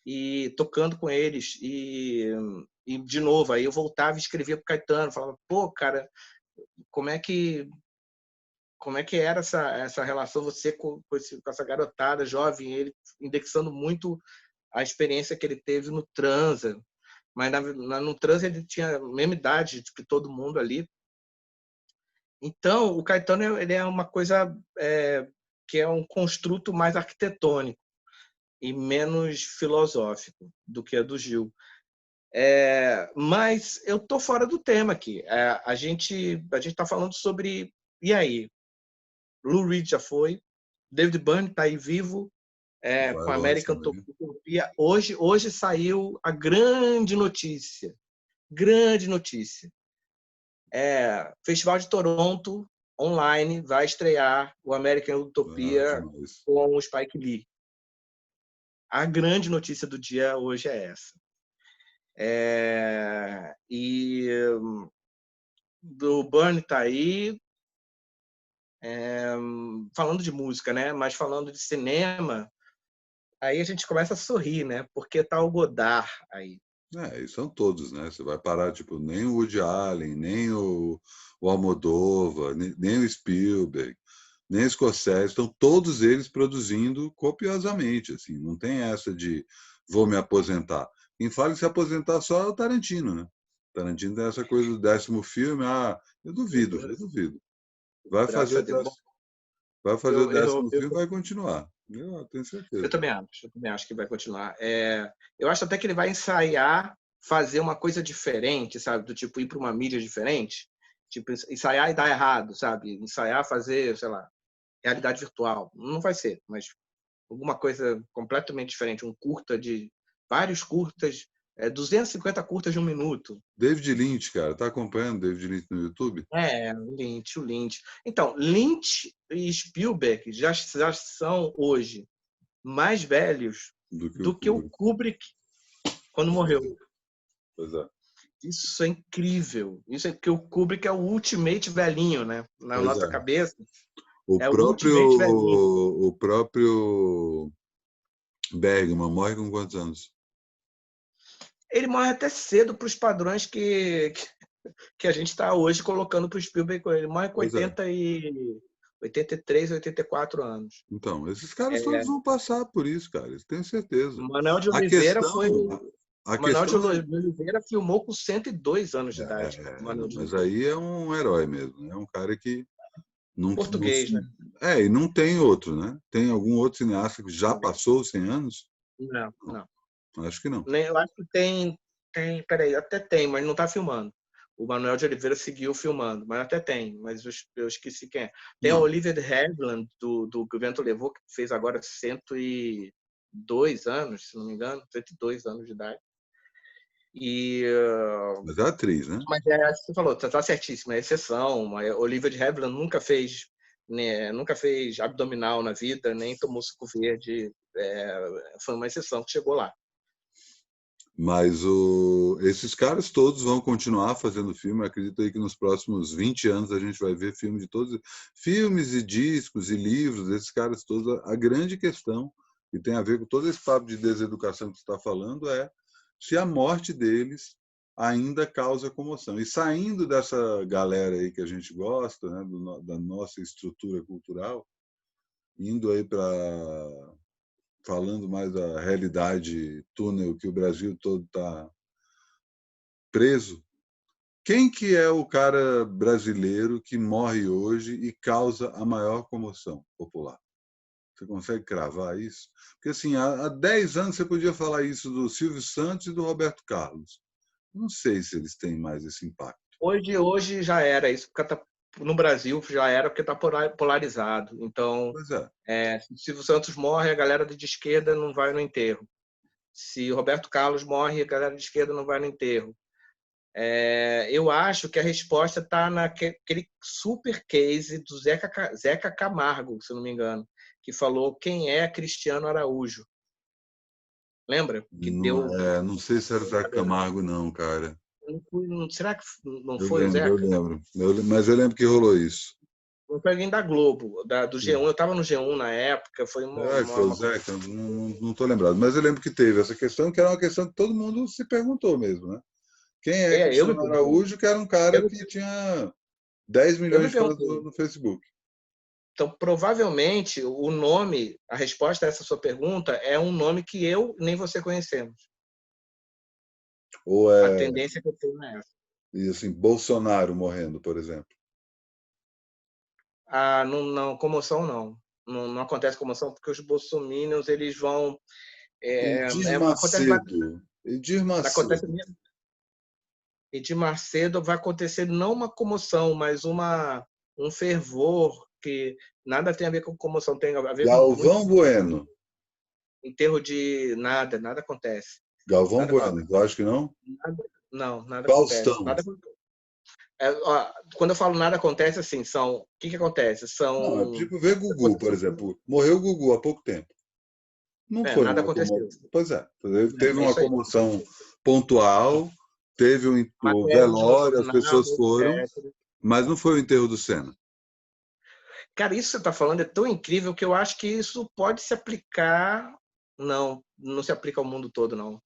e tocando com eles. E, de novo, aí eu voltava e escrevia para o Caetano, falava, pô, cara, como é que era essa relação você com essa garotada jovem, ele indexando muito a experiência que ele teve no Transa, mas no Transa ele tinha a mesma idade que todo mundo ali. Então, o Caetano ele é uma coisa que é um construto mais arquitetônico e menos filosófico do que a do Gil. Mas eu tô fora do tema aqui. A gente está falando sobre... E aí? Lou Reed já foi, David Byrne está aí vivo, com a American Utopia. Hoje saiu a grande notícia. Festival de Toronto, online, vai estrear o American Utopia com o Spike Lee. A grande notícia do dia hoje é essa. E o Byrne está aí, falando de música, né? Mas falando de cinema, aí a gente começa a sorrir, né? Porque tá o Godard aí. E são todos, né? Você vai parar, tipo, nem o Woody Allen, nem o Almodóvar, nem o Spielberg, nem o Scorsese, estão todos eles produzindo copiosamente, assim, não tem essa de vou me aposentar. Quem fala em se aposentar só é o Tarantino, né? O Tarantino tem essa coisa do 10º filme, eu duvido. Vai fazer o 10º filme, vai continuar. Eu tenho certeza. Eu também acho que vai continuar. Eu acho até que ele vai ensaiar fazer uma coisa diferente, sabe? Do tipo, ir para uma mídia diferente. Tipo, ensaiar e dar errado, sabe? Ensaiar fazer, sei lá, realidade virtual. Não vai ser, mas alguma coisa completamente diferente. Vários curtas, 250 curtas de 1 minuto. David Lynch, cara. Tá acompanhando David Lynch no YouTube? O Lynch. Então, Lynch e Spielberg já são hoje mais velhos do que o Kubrick quando morreu. Pois é. Isso é incrível. Isso é porque o Kubrick é o ultimate velhinho, né? Na nossa cabeça. O próprio Bergman morre com quantos anos? Ele morre até cedo para os padrões que a gente está hoje colocando para o Spielberg. Ele morre com 83, 84 anos. Então, esses caras todos vão passar por isso, cara. Eu tenho certeza. Manuel de Oliveira Manuel de Oliveira filmou com 102 anos de idade. Mas aí é um herói mesmo. É um cara que... Português, né? E não tem outro, né? Tem algum outro cineasta que já passou os 100 anos? Não. Acho que não. Eu acho que tem, peraí, até tem, mas não está filmando. O Manuel de Oliveira seguiu filmando, mas até tem, mas eu esqueci quem é. Tem a Olivia de Havilland, do Que o Vento Levou, que fez agora 102 anos, se não me engano, 102 anos de idade. Mas é atriz, né? Mas você falou, tá certíssimo, é exceção. A Olivia de Havilland nunca fez abdominal na vida, nem tomou suco verde. Foi uma exceção que chegou lá. Mas esses caras todos vão continuar fazendo filme. Eu acredito aí que nos próximos 20 anos a gente vai ver filme de todos. Filmes e discos e livros, esses caras todos. A grande questão, que tem a ver com todo esse papo de deseducação que você está falando, é se a morte deles ainda causa comoção. E saindo dessa galera aí que a gente gosta, né, da nossa estrutura cultural, indo aí para... falando mais da realidade túnel que o Brasil todo está preso, quem que é o cara brasileiro que morre hoje e causa a maior comoção popular? Você consegue cravar isso? Porque assim, há 10 anos você podia falar isso do Silvio Santos e do Roberto Carlos. Não sei se eles têm mais esse impacto. Hoje já era isso, porque no Brasil já era porque está polarizado. Então, se o Silvio Santos morre, a galera de esquerda não vai no enterro. Se o Roberto Carlos morre, a galera de esquerda não vai no enterro. Eu acho que a resposta está naquele super case do Zeca Camargo, se não me engano, que falou quem é Cristiano Araújo. Lembra? Não sei se era o Zeca Camargo, não, cara. Será que não foi o Zeca? Eu lembro. Mas eu lembro que rolou isso. Foi alguém da Globo, do G1. Eu estava no G1 na época. Foi foi o Zeca? Não estou lembrado. Mas eu lembro que teve essa questão, que era uma questão que todo mundo se perguntou mesmo, né? Quem é Cristiano Araújo, que era um cara que tinha 10 Eu milhões me de fãs pergunto, no Facebook. então, provavelmente, o nome, a resposta a essa sua pergunta é um nome que eu nem você conhecemos. Ou A é, tendência que eu tenho é essa. e assim, Bolsonaro morrendo, por exemplo. Ah, não, não, comoção não. Não, não acontece comoção porque os bolsominions, eles vão... Edir acontece, Macedo. Edir acontece Macedo. mesmo. E de Macedo vai acontecer não uma comoção, mas um fervor que nada tem a ver com comoção, tem a ver com muito Galvão Bueno. enterro de nada, nada acontece. Galvão Nada, Bueno, eu acho que não? nada, não, nada acontece. Faustão. Nada, ó, quando eu falo nada acontece, assim, são. O que que acontece? Não, é São. tipo ver Gugu, por exemplo. Morreu o Gugu há pouco tempo. Não foi Nada uma aconteceu. comoção. Pois é, teve É uma isso aí. comoção pontual, teve o Matéria de velório, as jornal, pessoas foram, etc. mas não foi o enterro do Senna. Cara, isso que você está falando é tão incrível que eu acho que isso pode se aplicar. Não, não se aplica ao mundo todo, não.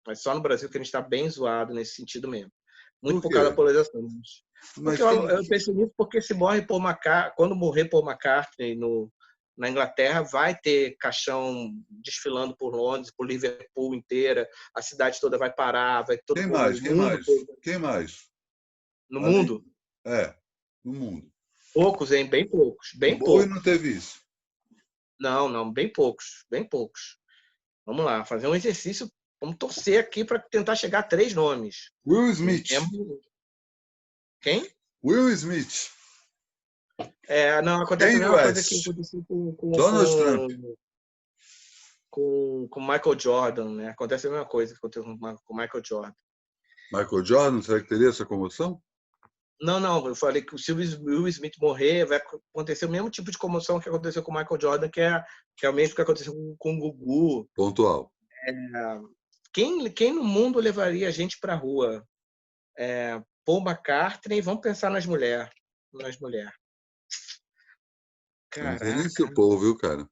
Mas só no Brasil que a gente está bem zoado nesse sentido mesmo. Muito Por por causa da quê? polarização. Porque Mas eu penso nisso porque se morre Paul McCartney, quando morrer Paul McCartney na Inglaterra, vai ter caixão desfilando por Londres, por Liverpool inteira, a cidade toda vai parar, vai todo quem mundo, mais? o Quem mundo mais? todo. Quem mais? No Além, mundo, no mundo. poucos, hein? Bem poucos, O bem Bowie não poucos. teve isso. Não, não, bem poucos, bem poucos. Vamos lá, fazer um exercício. Vamos torcer aqui para tentar chegar a 3 nomes. Will Smith. Quem? Will Smith. Não, acontece a Kanye mesma coisa que West. aconteceu Donald Trump. com Michael Jordan, né? Acontece a mesma coisa que aconteceu com Michael Jordan. Michael Jordan, será que teria essa comoção? Não, não, eu falei que se o Will Smith morrer, vai acontecer o mesmo tipo de comoção que aconteceu com o Michael Jordan, que é o mesmo que aconteceu com o Gugu. Pontual. Quem no mundo levaria a gente para a rua? Paul McCartney, vamos pensar nas mulheres. Nas mulheres. Eu não sei nem se Caraca. o Paul, viu, cara?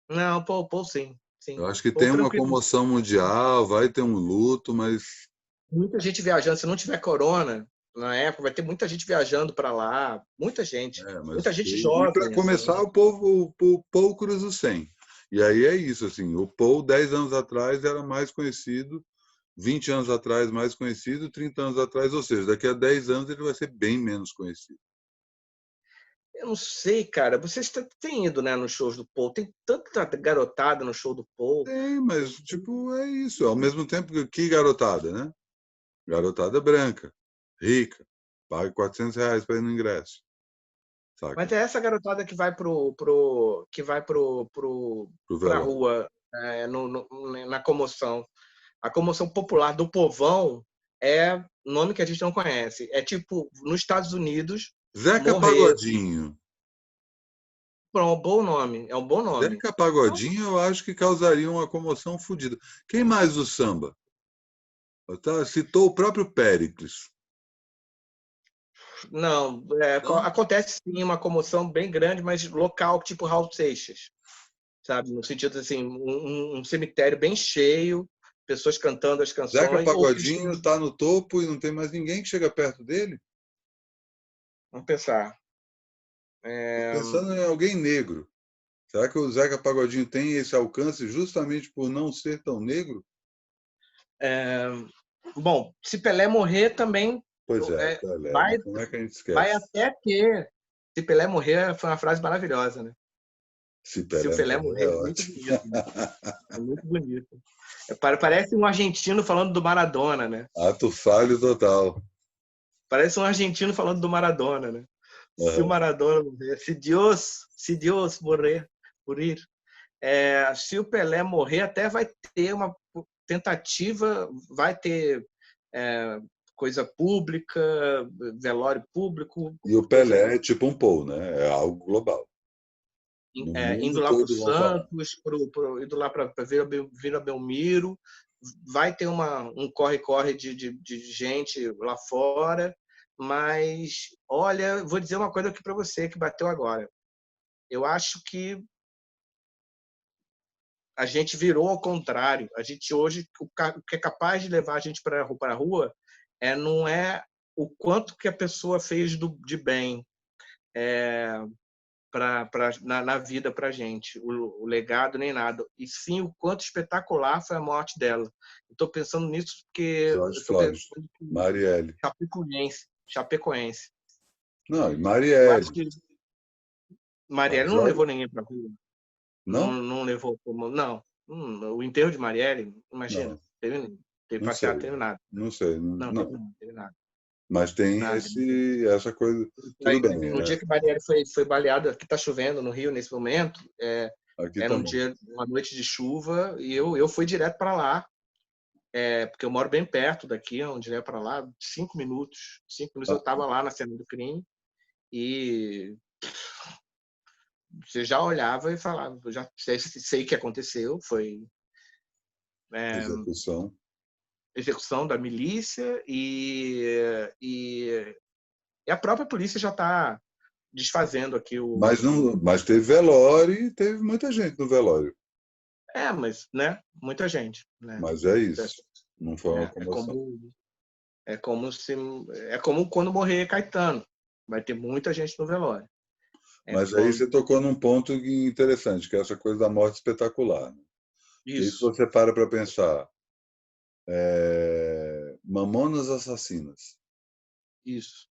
Não, Paul sim. Eu Sim. acho que Paul tem uma tranquilo. comoção mundial, vai ter um luto, mas Muita gente viajando. Se não tiver corona, na época, vai ter muita gente viajando para lá. Muita gente. Muita gente e para jovem, começar assim. o Paul cruza o 100. E aí é isso assim, o Paul 10 anos atrás era mais conhecido, 20 anos atrás mais conhecido, 30 anos atrás, ou seja, daqui a 10 anos ele vai ser bem menos conhecido. Eu não sei, cara. Vocês têm ido, né, nos shows do Paul. Tem tanta garotada no show do Paul. Tem, mas tipo é isso, ao mesmo tempo que garotada, né? Garotada branca, rica, paga R$ 400 para ir no ingresso, saca? Mas é essa garotada que vai Pro pra velório. rua na comoção. A comoção popular do povão é nome que a gente não conhece. É tipo, nos Estados Unidos, Zeca morrer. Pagodinho. É um bom nome. É um bom nome. Zeca Pagodinho eu acho que causaria uma comoção fodida. Quem mais do samba? Citou o próprio Péricles. Não, Não? acontece sim uma comoção bem grande, mas local, tipo Raul Seixas, sabe? No sentido assim, um cemitério bem cheio, pessoas cantando as Zeca canções, ou Pagodinho está no topo e não tem mais ninguém que chega perto dele? vamos pensar. Estou É, pensando em alguém negro. Será que o Zeca Pagodinho tem esse alcance justamente por não ser tão negro? é, bom, se Pelé morrer também Pois é, é, Pelé, vai, mas como é que a gente vai esquece? até ter. Se Pelé morrer, foi uma frase maravilhosa, né? Se Se o Pelé Pelé morrer, morrer, é é muito ótimo. bonito, né? É muito bonito. Parece um argentino falando do Maradona, né? Ato falho total. Parece um argentino falando do Maradona, né? Se o Uhum. Maradona morrer, se Deus morir, se o Pelé morrer, até vai ter uma tentativa, vai ter é, coisa pública, velório público, E o coisa Pelé é tipo um Paul, né? É algo global. No indo mundo lá para o todo vão falar. Santos, indo lá para Vila Belmiro, vai ter um corre-corre de gente lá fora, mas olha, vou dizer uma coisa aqui para você que bateu agora. Eu acho que a gente virou ao contrário. A gente hoje, o que é capaz de levar a gente para a rua não é o quanto que a pessoa fez de bem na vida para a gente, o legado nem nada, e sim o quanto espetacular foi a morte dela. Estou pensando nisso porque eu Jorge estou Flores, pensando que Marielle. Chapecoense. Não, e Eu acho Marielle. que A Marielle não Jorge... levou ninguém para rua. Não, Não? não levou como. Não. O enterro de Marielle, imagina, Não, teve não passeado, sei. teve nada. Não sei. Não, Não, não. teve nada. Mas tem Nada. essa coisa. Tudo Aí, bem. no dia que Marielle foi baleada, aqui está chovendo no Rio nesse momento, Aqui era um também. dia, uma noite de chuva, e eu fui direto para lá, porque eu moro bem perto daqui, onde ia para lá, 5 minutos. 5 minutos eu Ah, estava lá na cena do crime, e você já olhava e falava, eu já sei o que aconteceu, foi execução. execução da milícia e a própria polícia já está desfazendo aqui Mas, não, mas teve velório e teve muita gente no velório. mas, né, muita gente, né? Mas é isso. Não foi uma É, é comoção. como é como se é como quando morrer Caetano, vai ter muita gente no velório. Mas aí Quando você tocou num ponto interessante, que é essa coisa da morte espetacular. Né? E aí, se isso, você para pensar, Mamonas Assassinas. isso.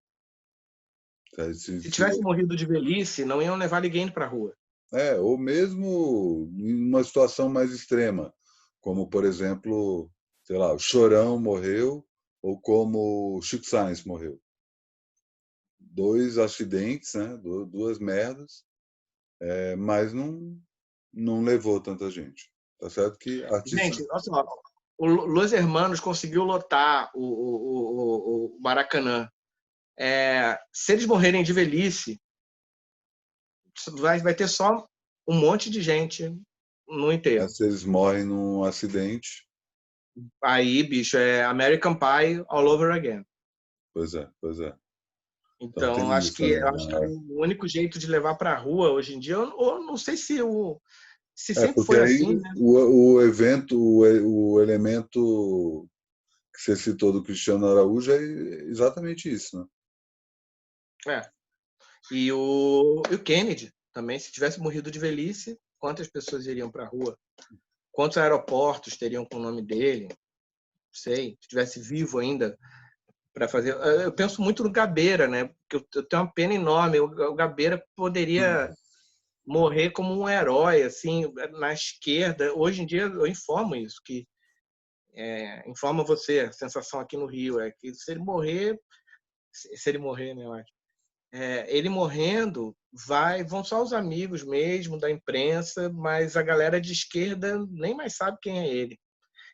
Se, Se se, tivesse morrido de velhice, não iam levar ninguém para a rua. ou mesmo em uma situação mais extrema, como, por exemplo, sei lá, o Chorão morreu, ou como o Chico Sainz morreu. 2 acidentes, né? Duas merdas, mas não levou tanta gente. Tá certo que artistas... Gente, olha só, o Los Hermanos conseguiu lotar o Maracanã. Se eles morrerem de velhice, vai ter só um monte de gente no enterro. Se eles morrem num acidente, Aí, bicho, é American Pie all over again. pois é, pois é. Então Então, tem isso também. eu acho que o único jeito de levar para a rua hoje em dia, eu não sei se sempre Porque foi aí assim, né? o evento, o elemento que você citou do Cristiano Araújo é exatamente isso, né? É. E o Kennedy também, se tivesse morrido de velhice, quantas pessoas iriam para a rua? Quantos aeroportos teriam com o nome dele? Não sei. Se tivesse vivo ainda para fazer. Eu penso muito no Gabeira, né? Porque eu tenho uma pena enorme. O Gabeira poderia morrer como um herói, assim, na esquerda. Hoje em dia eu informo isso, que informa você, a sensação aqui no Rio é que se ele morrer, né, eu acho. Ele morrendo, vão só os amigos mesmo da imprensa, mas a galera de esquerda nem mais sabe quem é ele.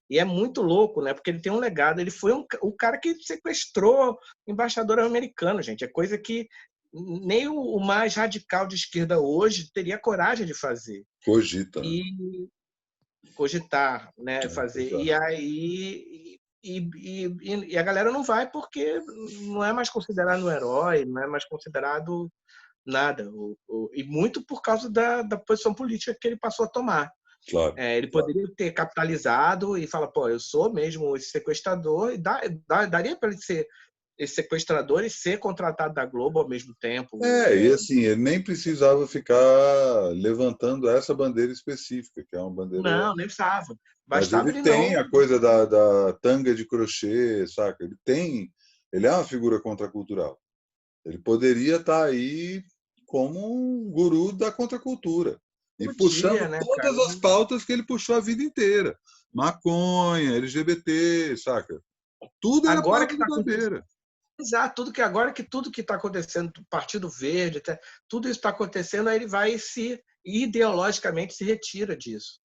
E é muito louco, né? Porque ele tem um legado. Ele foi o cara que sequestrou embaixador americano, gente. É coisa que nem o mais radical de esquerda hoje teria coragem de fazer. Cogita, né? E cogitar, né? Fazer. Exato. E aí. E a galera não vai porque não é mais considerado um herói, não é mais considerado nada. E muito por causa da posição política que ele passou a tomar. Claro, Ele claro. poderia ter capitalizado e falar, pô, eu sou mesmo esse sequestrador, e daria para ele ser esse sequestrador e ser contratado da Globo ao mesmo tempo. E assim, ele nem precisava ficar levantando essa bandeira específica, que é uma bandeira. Não, nem precisava. Mas Bastava ele ele tem não. a coisa da tanga de crochê, saca? Ele é uma figura contracultural. Ele poderia estar aí como um guru da contracultura e puxando Podia, né, cara? todas as pautas que ele puxou a vida inteira. Maconha, LGBT, saca? Tudo era Agora que pauta está do acontecendo. Gabeira. Exato, tudo que está acontecendo, Partido Verde, tudo isso está acontecendo, aí ele vai ideologicamente se retira disso.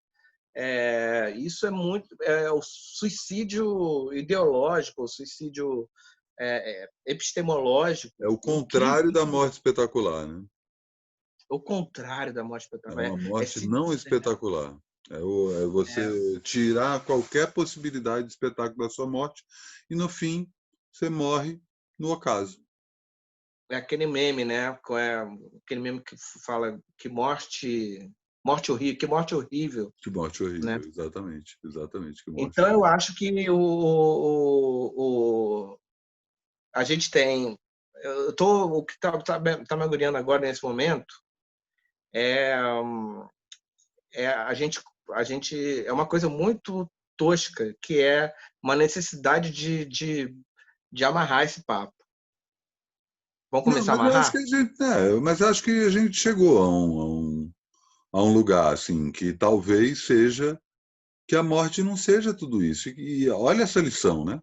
Isso é muito o suicídio ideológico, o suicídio epistemológico, É o o que contrário da morte espetacular, né? o contrário da morte É espetacular uma morte se não disser, espetacular. É você tirar qualquer possibilidade de espetáculo da sua morte e, no fim, você morre no ocaso. aquele meme, né? Aquele meme que fala que morte horrível, que morte horrível, Que morte né? horrível, exatamente. Exatamente, que morte Então eu horrível. acho que a gente tem... o que está me agoniando agora, nesse momento, é, a gente é uma coisa muito tosca, que é uma necessidade de amarrar esse papo. Vamos Não, começar a mas eu acho que amarrar? a gente, mas acho que a gente chegou a um lugar assim que talvez seja que a morte não seja tudo isso. E olha essa lição, né?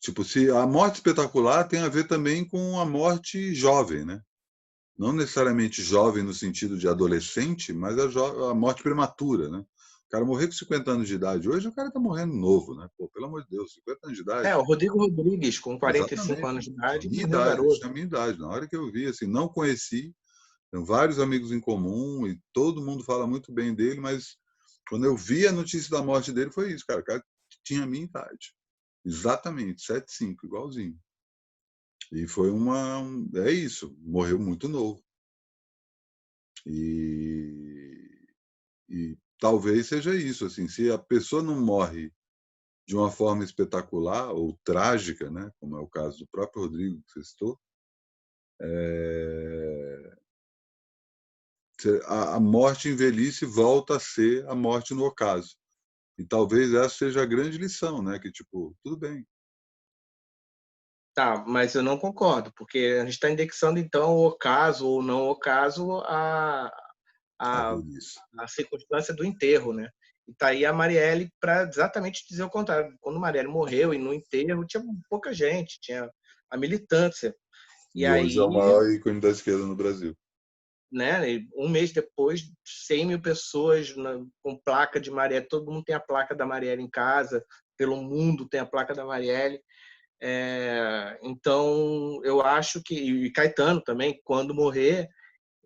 Tipo, se a morte espetacular tem a ver também com a morte jovem, né? Não necessariamente jovem no sentido de adolescente, mas a morte prematura, né? O cara morrer com 50 anos de idade hoje, o cara tá morrendo novo, né? Pô, pelo amor de Deus, 50 anos de idade. O Rodrigo Rodrigues, com 45 Exatamente. anos de Tinha a idade, minha morreu idade, garoto. tinha a minha idade. Na hora que eu vi, assim, não conheci, tenho vários amigos em comum e todo mundo fala muito bem dele, mas quando eu vi a notícia da morte dele, foi isso, cara. O cara tinha a minha idade. Exatamente, 75, igualzinho. E foi é isso, morreu muito novo. E, e talvez seja isso, assim, se a pessoa não morre de uma forma espetacular ou trágica, né, como é o caso do próprio Rodrigo que você citou, a morte em velhice volta a ser a morte no ocaso. E talvez essa seja a grande lição, né, que tipo, tudo bem, Tá, mas eu não concordo, porque a gente está indexando, então, o ocaso ou não ocaso a a, velhice. a circunstância do enterro, né? E tá aí a Marielle para exatamente dizer o contrário. Quando Marielle morreu e no enterro tinha pouca gente, tinha a militância. E E hoje é o aí, maior ícone da esquerda no Brasil. né, um mês depois, 100 mil pessoas com placa de Marielle, todo mundo tem a placa da Marielle em casa, pelo mundo tem a placa da Marielle. Então, eu acho que, e Caetano também, quando morrer,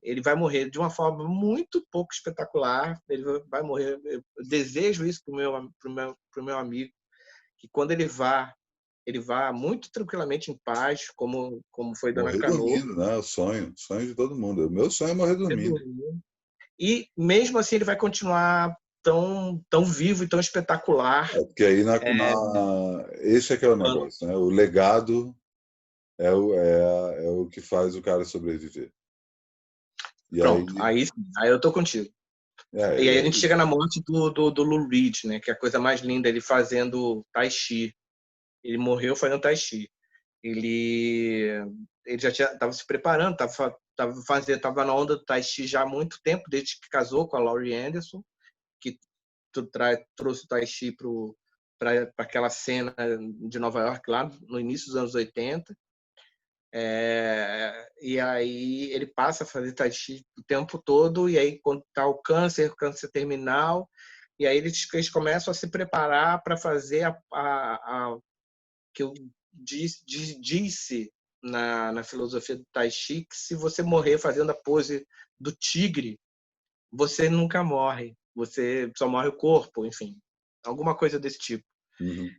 ele vai morrer de uma forma muito pouco espetacular. Ele vai morrer. Eu desejo isso pro meu amigo, que quando ele vá muito tranquilamente em paz, como foi Dona Morrer Canoa. dormindo, né? O sonho de todo mundo. O meu sonho é morrer dormindo. E mesmo assim ele vai continuar tão vivo e tão espetacular. Porque aí esse é que é o Quando... negócio, né? O legado é o que faz o cara sobreviver. E Pronto, aí, aí eu tô contigo. é, E e aí a gente aí, chega na morte do Lou Reed, né? Que é a coisa mais linda, ele fazendo Tai Chi. Ele morreu fazendo Tai Chi. Ele, ele já estava se preparando, estava na onda do Tai Chi já há muito tempo, desde que casou com a Laurie Anderson, que trouxe o Tai Chi para aquela cena de Nova York, lá no início dos anos 80. E aí ele passa a fazer Tai Chi o tempo todo, e aí quando está o câncer terminal, e aí eles começam a se preparar para fazer a que eu disse na filosofia do Tai Chi, que se você morrer fazendo a pose do tigre, você nunca morre, você só morre o corpo, enfim, alguma coisa desse tipo. uhum.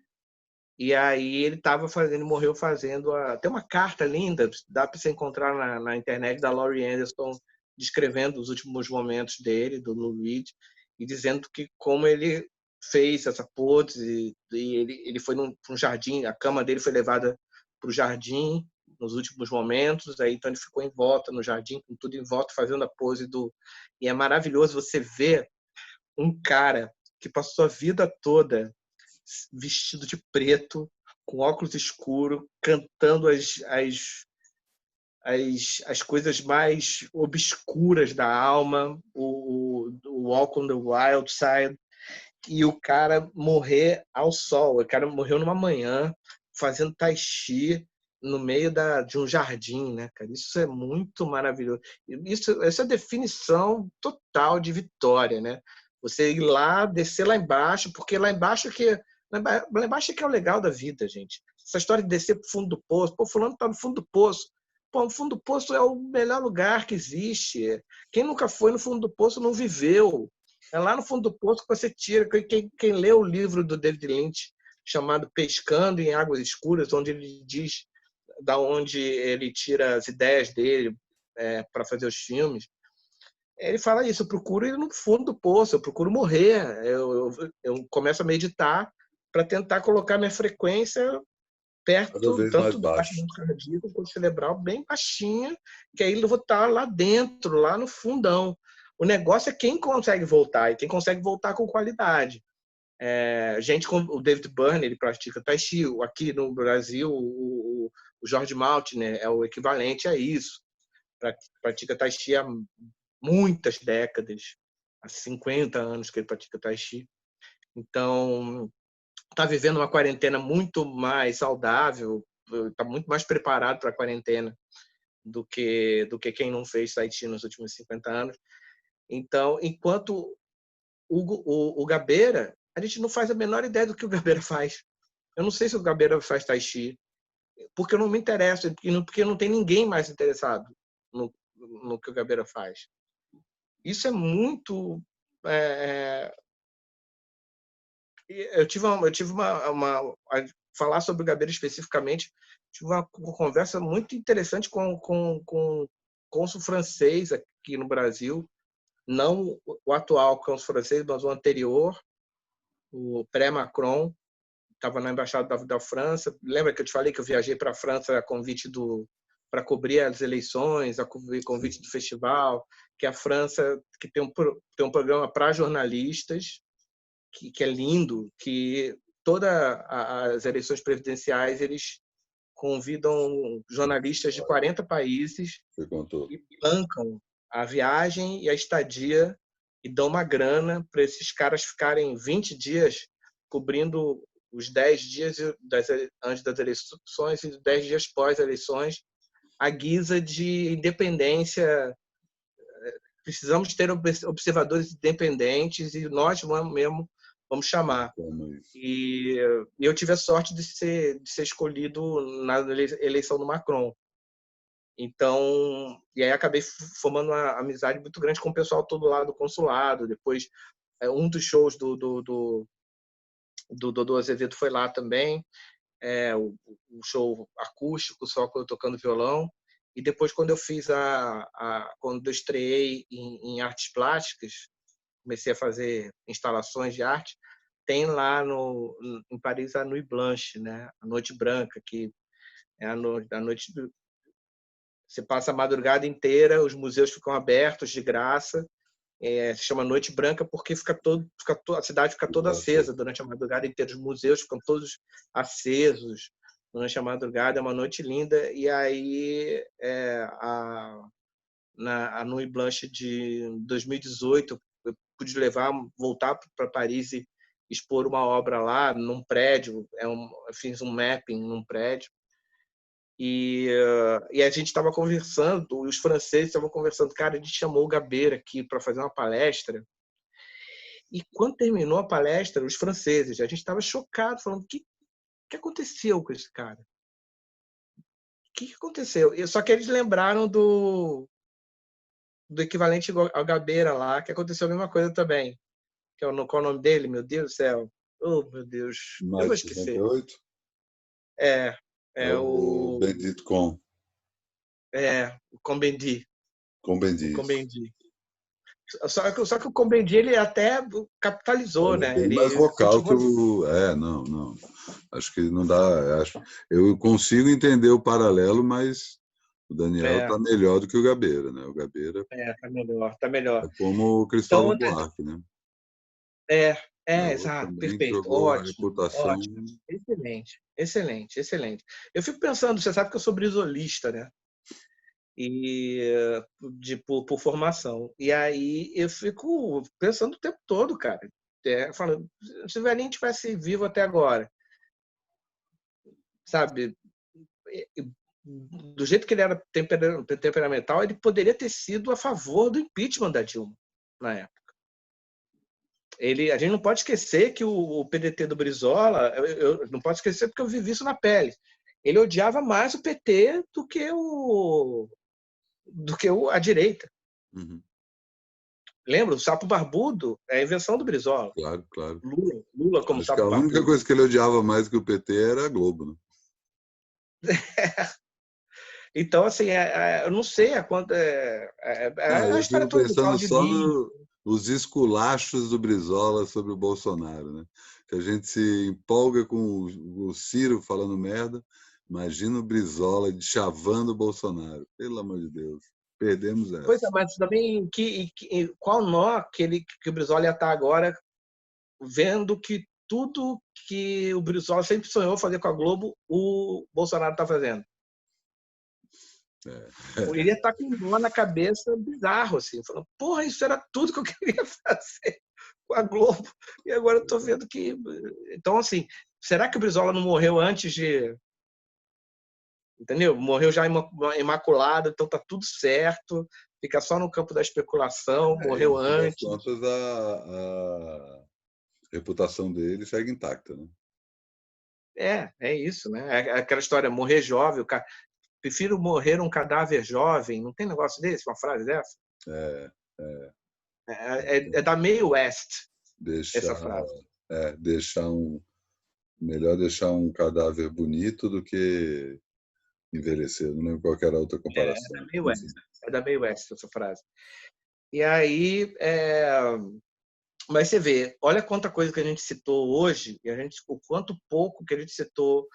E aí ele morreu fazendo tem uma carta linda, dá para você encontrar na internet, da Laurie Anderson, descrevendo os últimos momentos dele, do Lou Reed, e dizendo que como ele fez essa pose, e ele foi num jardim, a cama dele foi levada para o jardim nos últimos momentos, aí então ele ficou em volta no jardim, com tudo em volta, fazendo a pose do... E é maravilhoso você ver um cara que passou a vida toda vestido de preto, com óculos escuros, cantando as coisas mais obscuras da alma, o Walk on the Wild Side, e o cara morrer ao sol. O cara morreu numa manhã, fazendo tai chi no meio de um jardim, né, cara? Isso é muito maravilhoso. Essa é a definição total de vitória, né? Você ir lá, descer lá embaixo, porque lá embaixo é que é o legal da vida, gente. Essa história de descer pro fundo do poço, pô, fulano tá no fundo do poço. Pô, o fundo do poço é o melhor lugar que existe. Quem nunca foi no fundo do poço não viveu. É lá no fundo do poço que você tira. Quem lê o livro do David Lynch, chamado Pescando em Águas Escuras, onde ele diz da onde ele tira as ideias dele para fazer os filmes, ele fala isso: eu procuro ir no fundo do poço, eu procuro morrer. Eu começo a meditar para tentar colocar minha frequência cada perto, vez mais tanto do baixo. batimento cardíaco quanto cerebral, bem baixinha, que aí eu vou estar lá dentro, lá no fundão. O negócio é quem consegue voltar, e quem consegue voltar com qualidade. Gente como o David Byrne, ele pratica Tai Chi. Aqui no Brasil, o Jorge Maltner é o equivalente a isso. Pratica Tai Chi há muitas décadas, há 50 anos que ele pratica Tai Chi. Então, está vivendo uma quarentena muito mais saudável, está muito mais preparado para a quarentena do que quem não fez Tai Chi nos últimos 50 anos. Então, enquanto o Gabeira, a gente não faz a menor ideia do que o Gabeira faz. Eu não sei se o Gabeira faz Tai Chi, porque eu não me interesso, porque não tem ninguém mais interessado no que o Gabeira faz. Isso é muito... Eu tive a falar sobre o Gabeira especificamente, tive uma conversa muito interessante com o cônsul francês aqui no Brasil, não o atual cônsul francês, mas o anterior, o pré-Macron, estava na embaixada da França. Lembra que eu te falei que eu viajei para a França a convite para cobrir as eleições, a convite do festival, que a França que tem um programa para jornalistas, que é lindo, que todas as eleições presidenciais eles convidam jornalistas de 40 países e bancam a viagem e a estadia e dão uma grana para esses caras ficarem 20 dias cobrindo os 10 dias antes das eleições e 10 dias pós-eleições, à guisa de independência. Precisamos ter observadores independentes e nós mesmo vamos chamar. E eu tive a sorte de ser escolhido na eleição do Macron. Então, e aí acabei formando uma amizade muito grande com o pessoal todo lá do consulado. Depois, um dos shows do Dodô Azevedo foi lá também, o show acústico, só tocando violão. E depois, quando eu fiz quando eu estreiei em artes plásticas, comecei a fazer instalações de arte, tem lá em Paris a Nuit Blanche, né? A Noite Branca, que é a noite você passa a madrugada inteira, os museus ficam abertos de graça. Se chama Noite Branca porque a cidade fica toda acesa durante a madrugada inteira. Os museus ficam todos acesos durante a madrugada. É uma noite linda. E aí, a Nuit Blanche de 2018, eu pude voltar para Paris e expor uma obra lá, num prédio. Eu fiz um mapping num prédio. E a gente estava conversando, os franceses estavam conversando, cara, a gente chamou o Gabeira aqui para fazer uma palestra. E quando terminou a palestra, os franceses, a gente estava chocado, falando: o que aconteceu com esse cara? O que aconteceu? Só que eles lembraram do equivalente ao Gabeira lá, que aconteceu a mesma coisa também. Qual é o nome dele? Meu Deus do céu. Oh, meu Deus. Eu vou esquecer. 68? É o Bendito Com. O Combendit. Combendit. Só que o Combendit ele até capitalizou, né? Bem mais vocal que o... não. Acho que não dá... Eu consigo entender o paralelo, mas o Daniel está melhor do que o Gabeira, né? O Gabeira... Tá melhor. É como o Cristóvão Buarque, né? Exato, perfeito. Ótimo. Excelente. Eu fico pensando, você sabe que eu sou brisolista, né? E por formação. E aí eu fico pensando o tempo todo, cara. Falando, se o velhinho tivesse vivo até agora, sabe? Do jeito que ele era temperamental, ele poderia ter sido a favor do impeachment da Dilma na época. A gente não pode esquecer que o PDT do Brizola, eu não posso esquecer porque eu vivi isso na pele. Ele odiava mais o PT do que a direita. Uhum. Lembra? O sapo barbudo é a invenção do Brizola. Claro. Lula como sapo barbudo. A única coisa que ele odiava mais que o PT era a Globo, né? Então, assim, eu não sei a quanto... a história toda do pensando só nos esculachos do Brizola sobre o Bolsonaro, né? que a gente se empolga com o Ciro falando merda. Imagina o Brizola chavando o Bolsonaro. Pelo amor de Deus. Perdemos Pois é, essa. mas também qual nó que o Brizola ia estar agora vendo que tudo que o Brizola sempre sonhou fazer com a Globo, o Bolsonaro está fazendo. Ele ia estar com um nó na cabeça bizarro, assim, falando, porra, isso era tudo que eu queria fazer com a Globo. E agora eu estou vendo que... Então, assim, será que o Brizola não morreu antes de... Entendeu? Morreu já imaculado, então tá tudo certo, fica só no campo da especulação, morreu No fim das antes. contas, a reputação dele segue intacta, né? É isso, né? É aquela história, morrer jovem, prefiro morrer um cadáver jovem, não tem negócio desse, uma frase dessa? É, é, É da Mae West, essa deixar, frase. melhor deixar um cadáver bonito do que envelhecer. Não lembro qualquer outra comparação. Da Mae West, é da Mae West essa frase. E aí, mas você vê, olha quanta coisa que a gente citou hoje, e o quanto pouco que a gente citou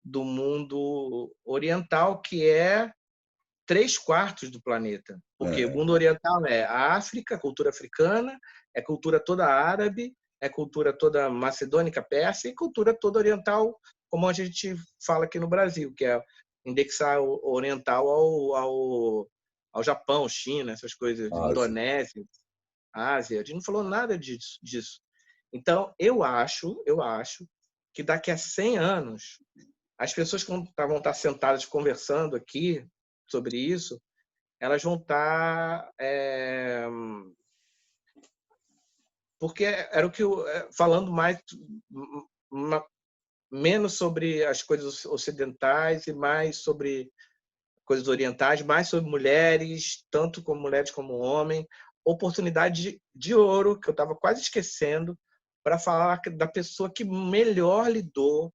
do mundo oriental, que é 3/4 do planeta. Porque o mundo oriental é a África, a cultura africana, é cultura toda árabe, é cultura toda macedônica, persa e cultura toda oriental, como a gente fala aqui no Brasil, que é indexar o oriental ao Japão, China, essas coisas, Indonésia, Ásia. A gente não falou nada disso. Então, eu acho que daqui a 100 anos, as pessoas que vão estar sentadas conversando aqui sobre isso, elas vão estar... Porque era o que falando menos sobre as coisas ocidentais e mais sobre coisas orientais, mais sobre mulheres, tanto como mulheres como homens, oportunidade de ouro, que eu estava quase esquecendo, para falar da pessoa que melhor lidou,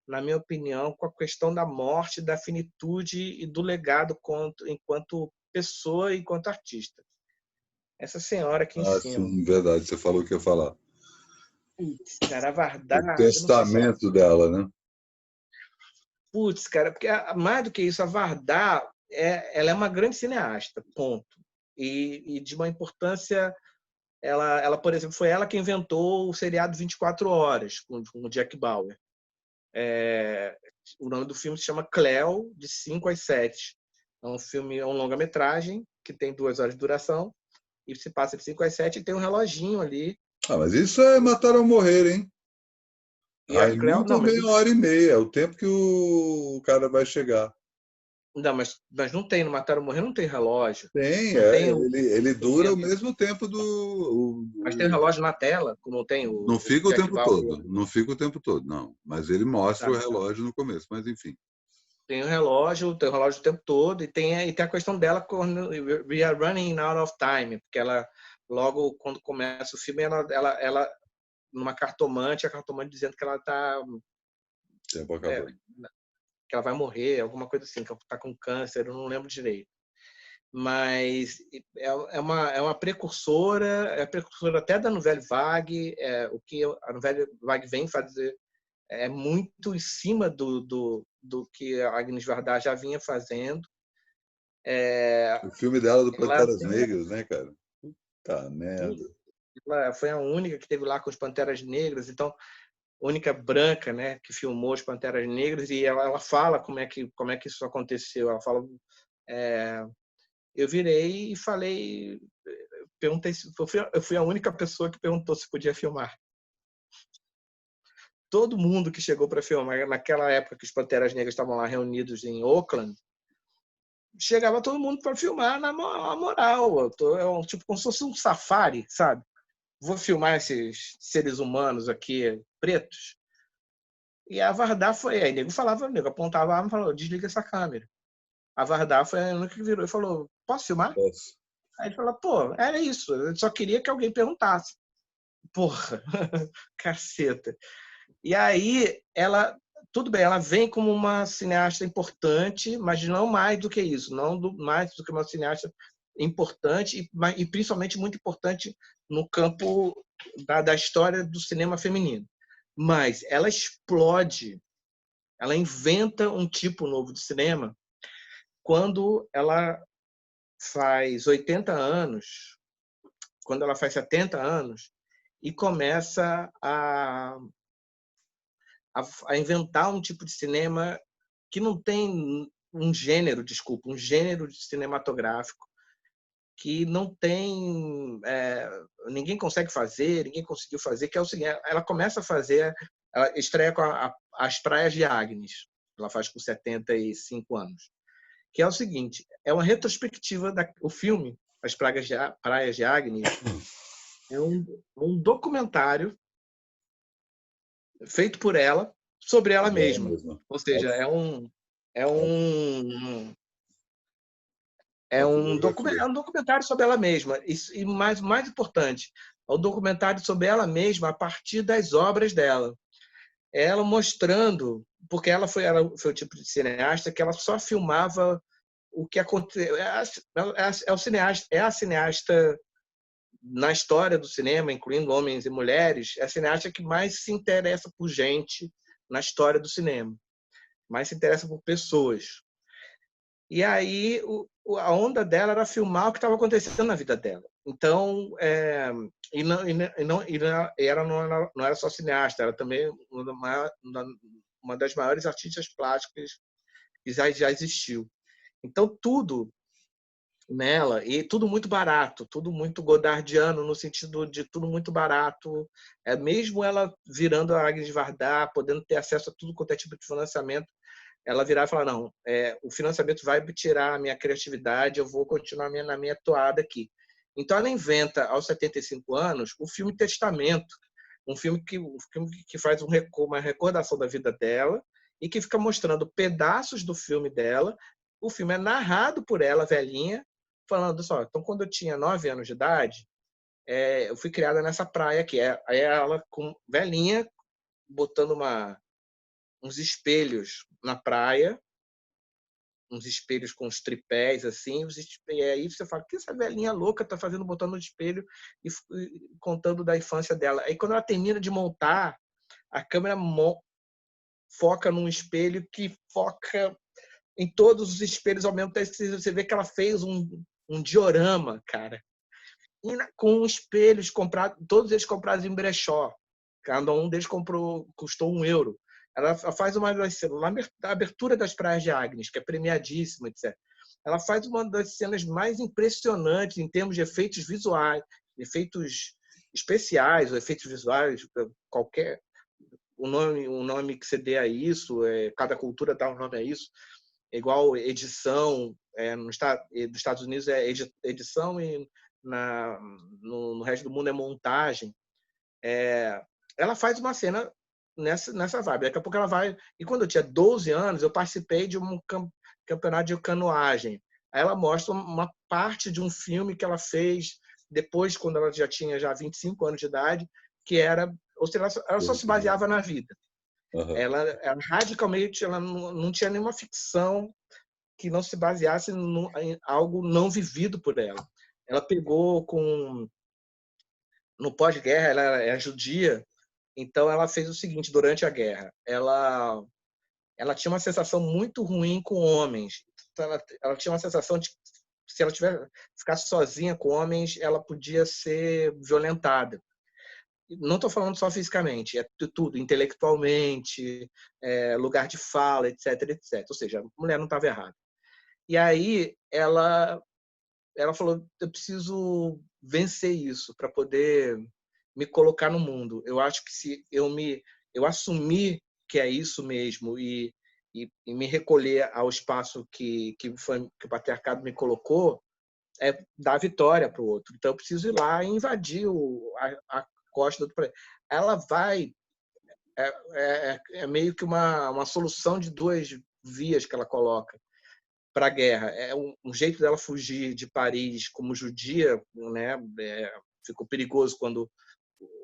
na minha opinião, com a questão da morte, da finitude e do legado enquanto pessoa e enquanto artista. Essa senhora aqui em cima. Sim, verdade. Você falou que ia falar. Putz, cara, a Vardar, O eu não sei se ela... testamento dela, né? Putz, cara, porque mais do que isso, a Vardar, ela é uma grande cineasta, ponto. E de uma importância... Ela, por exemplo, foi ela que inventou o seriado 24 Horas, com o Jack Bauer. O nome do filme se chama Cleo, de 5 às 7. É um filme, é um longa-metragem, que tem 2 horas de duração, e se passa de 5 às 7 e tem um reloginho ali. Mas isso é matar ou morrer, hein? E a Cleo... Muito Não, mas... meia hora e meia, é o tempo que o cara vai chegar. Não, mas não tem, no Matar ou Morrer não tem relógio. Tem, Não tem ele dura o mesmo tempo do... Mas tem o relógio na tela, como tem Não o fica o Jack tempo Bauer. todo, não fica o tempo todo, não. Mas ele mostra o Tá. relógio no começo, mas enfim. Tem o relógio o tempo todo, e tem a questão dela quando we are running out of time, porque ela, logo quando começa o filme, ela numa cartomante, a cartomante dizendo que ela está... Tempo acabou. que ela vai morrer, alguma coisa assim, que ela está com câncer, eu não lembro direito. Mas é uma precursora, é precursora até da Nouvelle Vague, o que a Nouvelle Vague vem fazer é muito em cima do que a Agnes Varda já vinha fazendo. O filme dela do Panteras Ela, Negras, né, cara? Puta merda. ela foi a única que teve lá com os Panteras Negras, então única branca, né, que filmou os Panteras Negras, e ela fala como é que isso aconteceu. Ela fala, eu virei e falei, perguntei se eu fui a única pessoa que perguntou se podia filmar. Todo mundo que chegou para filmar naquela época que os Panteras Negras estavam lá reunidos em Oakland, chegava todo mundo para filmar na moral. É tipo como se fosse um safari, sabe? Vou filmar esses seres humanos aqui pretos. E a Vardar foi aí, nego falava, nego apontava a arma e falou, desliga essa câmera. A Vardar foi a única que virou e falou, posso filmar? Nossa. Aí ele falou, pô, era isso, eu só queria que alguém perguntasse. Porra, caceta. E aí, tudo bem, ela vem como uma cineasta importante, mas não mais do que isso, mais do que uma cineasta importante e principalmente muito importante no campo da história do cinema feminino. Mas ela explode, ela inventa um tipo novo de cinema quando ela faz 80 anos, quando ela faz 70 anos, e começa a inventar um tipo de cinema que não tem um gênero cinematográfico que não tem, ninguém consegue fazer, ninguém conseguiu fazer, que é o seguinte: ela começa a fazer, ela estreia com As Praias de Agnes, ela faz com 75 anos, que é o seguinte: é uma retrospectiva o filme As Praias de Agnes é um documentário feito por ela sobre ela mesma. Ou seja, é um documentário sobre ela mesma. E mais importante, é um documentário sobre ela mesma a partir das obras dela. Ela mostrando, porque ela foi o tipo de cineasta que ela só filmava o que aconteceu. É a cineasta na história do cinema, incluindo homens e mulheres, é a cineasta que mais se interessa por gente na história do cinema, mais se interessa por pessoas. E aí a onda dela era filmar o que estava acontecendo na vida dela. Então, ela não era só cineasta, era também uma das maiores artistas plásticas que já existiu. Então, tudo nela, e tudo muito barato, tudo muito godardiano, no sentido de tudo muito barato. Mesmo ela virando a Agnes Varda, podendo ter acesso a tudo quanto é tipo de financiamento, ela virar e falar: não, o financiamento vai tirar a minha criatividade, eu vou continuar na minha toada aqui. Então ela inventa, aos 75 anos, o filme Testamento, um filme que faz uma recordação da vida dela e que fica mostrando pedaços do filme dela. O filme é narrado por ela, velhinha, falando só: então, quando eu tinha 9 anos de idade, eu fui criada nessa praia aqui. Aí ela, com velhinha, botando uns espelhos na praia, uns espelhos com os tripés, assim, e aí você fala: o que essa velhinha louca tá fazendo, botando no espelho e contando da infância dela? Aí quando ela termina de montar, a câmera foca num espelho que foca em todos os espelhos ao mesmo tempo. Você vê que ela fez um diorama, cara, com espelhos comprados, todos eles comprados em brechó. Cada um deles custou €1. Ela faz uma a abertura das Praias de Agnes, que é premiadíssima, etc. Ela faz uma das cenas mais impressionantes em termos de efeitos visuais, efeitos especiais, ou efeitos visuais, qualquer o nome que você dê a isso, cada cultura dá um nome a isso. É igual edição, dos Estados Unidos é edição e no resto do mundo é montagem. Ela faz uma cena nessa vibe. Daqui a pouco ela vai... E quando eu tinha 12 anos, eu participei de um campeonato de canoagem. Aí ela mostra uma parte de um filme que ela fez depois, quando ela já tinha 25 anos de idade, que era... Ou seja, ela só se baseava na vida. Uhum. Ela radicalmente, ela não tinha nenhuma ficção que não se baseasse em algo não vivido por ela. Ela pegou no pós-guerra, ela é judia, então ela fez o seguinte: durante a guerra, ela tinha uma sensação muito ruim com homens. Então, ela tinha uma sensação de que se ela ficasse sozinha com homens, ela podia ser violentada. Não estou falando só fisicamente, é tudo, intelectualmente, lugar de fala, etc, etc. Ou seja, a mulher não estava errada. E aí ela falou: eu preciso vencer isso para poder me colocar no mundo. Eu acho que se eu assumir que é isso mesmo e me recolher ao espaço que o patriarcado me colocou, é dar vitória para o outro. Então eu preciso ir lá e invadir a costa do planeta. Ela vai... É meio que uma solução de duas vias que ela coloca para a guerra. É um jeito dela fugir de Paris como judia, né? Ficou perigoso quando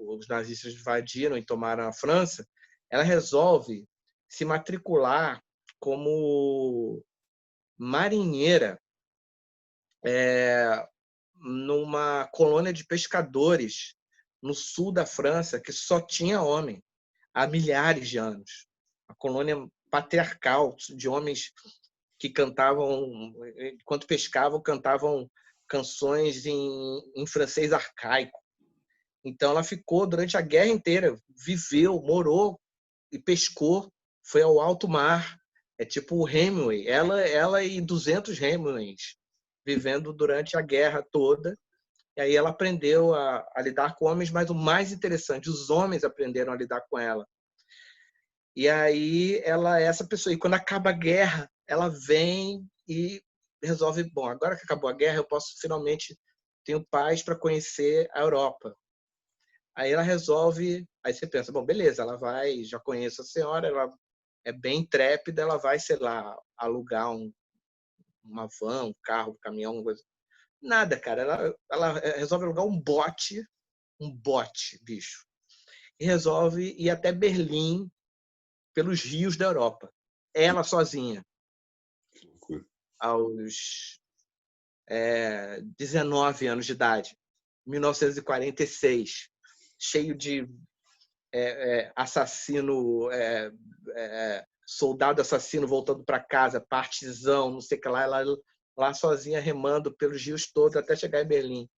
os nazistas invadiram e tomaram a França. Ela resolve se matricular como marinheira numa colônia de pescadores no sul da França que só tinha homem há milhares de anos. A colônia patriarcal de homens que cantavam, enquanto pescavam, cantavam canções em francês arcaico. Então ela ficou durante a guerra inteira, viveu, morou e pescou, foi ao alto mar. É tipo o Hemingway, ela e 200 Hemingways vivendo durante a guerra toda. E aí ela aprendeu a lidar com homens, mas o mais interessante, os homens aprenderam a lidar com ela. E aí ela é essa pessoa. E quando acaba a guerra, ela vem e resolve, bom, agora que acabou a guerra, eu posso finalmente tenho paz para conhecer a Europa. Aí ela resolve, aí você pensa, bom, beleza, ela vai, já conheço a senhora, ela é bem intrépida, ela vai, sei lá, alugar uma van, um carro, um caminhão, uma coisa. Nada, cara, ela resolve alugar um bote, bicho, e resolve ir até Berlim pelos rios da Europa. Ela sozinha, aos 19 anos de idade, 1946, cheio de assassino, soldado assassino voltando para casa, partizão, não sei o que lá, ela lá sozinha remando pelos rios todos até chegar em Berlim.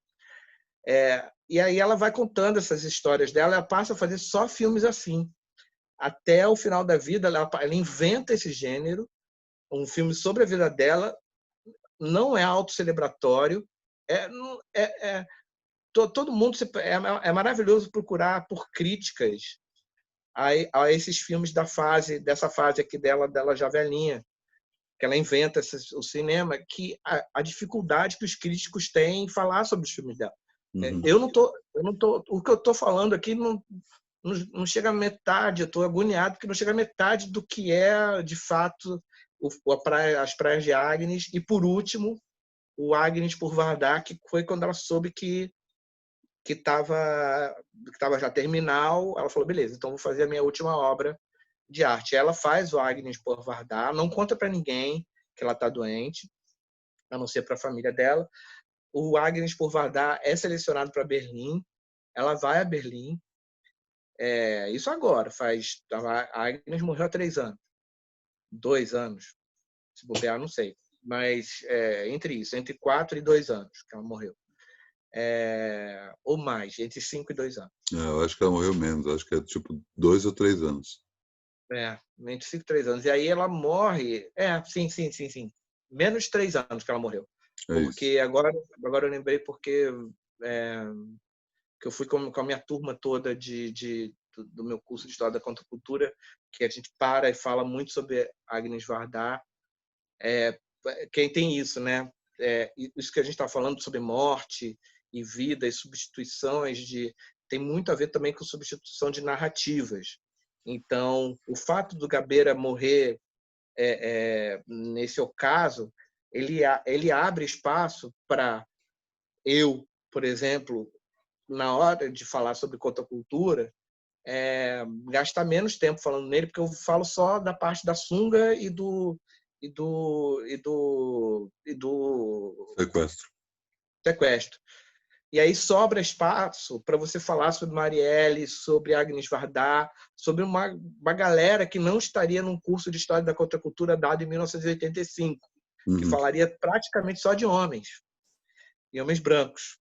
E aí ela vai contando essas histórias dela, ela passa a fazer só filmes assim. Até o final da vida, ela inventa esse gênero, um filme sobre a vida dela, não é autocelebratório, todo mundo é maravilhoso procurar por críticas a esses filmes dessa fase aqui dela já velhinha, que ela inventa o cinema, que a dificuldade que os críticos têm em falar sobre os filmes dela. Uhum. O que eu tô falando aqui não chega a metade, eu estou agoniado porque não chega a metade do que é, de fato, as praias de Agnes. E, por último, o Agnes por Vardar, que foi quando ela soube que estava já terminal. Ela falou, beleza, então vou fazer a minha última obra de arte. Ela faz o Agnes por Vardar, não conta para ninguém que ela está doente, a não ser para a família dela. O Agnes por Vardar é selecionado para Berlim, ela vai a Berlim. Isso agora, a Agnes morreu há 3 anos, 2 anos, se bobear, não sei. Mas entre 4 e 2 anos que ela morreu. Ou mais, entre 5 e 2 anos. Eu acho que ela morreu menos, acho que é tipo 2 ou 3 anos. Entre 5 e 3 anos. E aí ela morre. Sim. Menos de 3 anos que ela morreu. Porque agora eu lembrei porque que eu fui com a minha turma toda do meu curso de História da Contracultura, que a gente para e fala muito sobre Agnes Varda. Quem tem isso, né? Isso que a gente está falando sobre morte e vida e substituições tem muito a ver também com substituição de narrativas. Então, o fato do Gabeira morrer nesse ocaso, ele abre espaço para eu, por exemplo, na hora de falar sobre contracultura, gastar menos tempo falando nele, porque eu falo só da parte da sunga e do sequestro. E aí sobra espaço para você falar sobre Marielle, sobre Agnes Varda, sobre uma galera que não estaria num curso de História da Contracultura dado em 1985, que falaria praticamente só de homens, e homens brancos.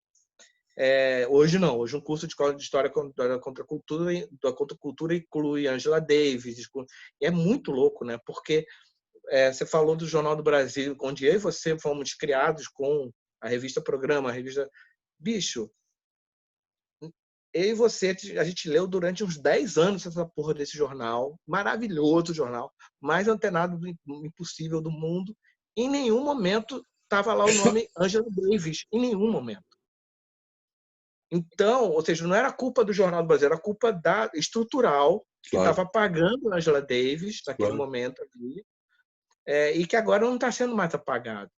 Hoje não, hoje um curso de História da Contracultura inclui Angela Davis, e é muito louco, né? Porque você falou do Jornal do Brasil, onde eu e você fomos criados com a revista Programa, a revista... Bicho, eu e você, a gente leu durante uns 10 anos essa porra desse jornal, maravilhoso jornal, mais antenado do impossível do mundo. Em nenhum momento estava lá o nome Angela Davis, em nenhum momento. Então, ou seja, não era culpa do Jornal do Brasil, era culpa estrutural, que estava pagando a Angela Davis naquele momento ali, e que agora não está sendo mais apagado.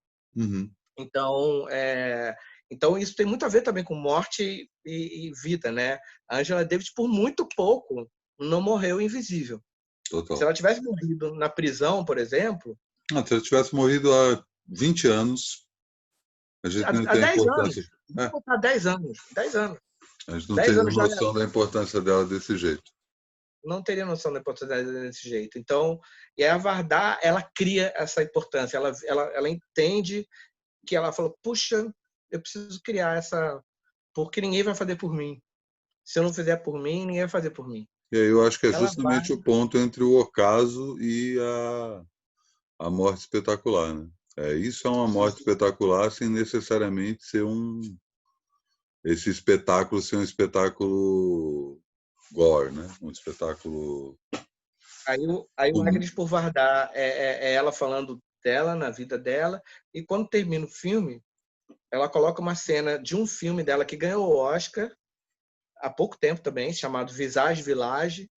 Então, isso tem muito a ver também com morte e vida, né? A Angela Davis, por muito pouco, não morreu invisível. Total. Se ela tivesse morrido na prisão, por exemplo... Se ela tivesse morrido há 20 anos, A gente não Há tem 10 anos. importância. Vou botar 10 anos. 10 anos. A gente não 10 tem anos já noção da importância dela desse jeito. não teria noção da importância desse jeito. Então, e a Vardar, ela cria essa importância. Ela entende que ela falou, puxa, eu preciso criar essa... Porque ninguém vai fazer por mim. Se eu não fizer por mim, ninguém vai fazer por mim. E aí eu acho que é Ela vai... justamente o ponto entre o ocaso e a morte espetacular, né? Isso é uma morte espetacular sem necessariamente ser esse espetáculo ser um espetáculo gore, né? Um espetáculo Aí o Agnes por Vardar é ela falando dela, na vida dela, e quando termina o filme, ela coloca uma cena de um filme dela que ganhou o Oscar há pouco tempo também, chamado Visage Village,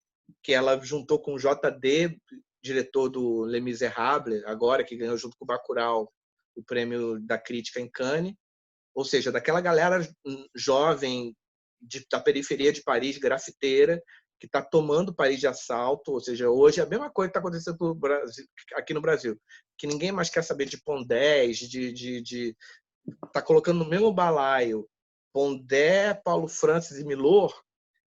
que ela juntou com o JD, diretor do Les Misérables, agora que ganhou junto com o Bacurau o prêmio da crítica em Cannes, ou seja, daquela galera jovem da periferia de Paris, grafiteira, que está tomando Paris de assalto, ou seja, hoje é a mesma coisa que está acontecendo no Brasil, aqui no Brasil, que ninguém mais quer saber de Pondés, tá colocando no mesmo balaio Pondé, Paulo Francis e Milor,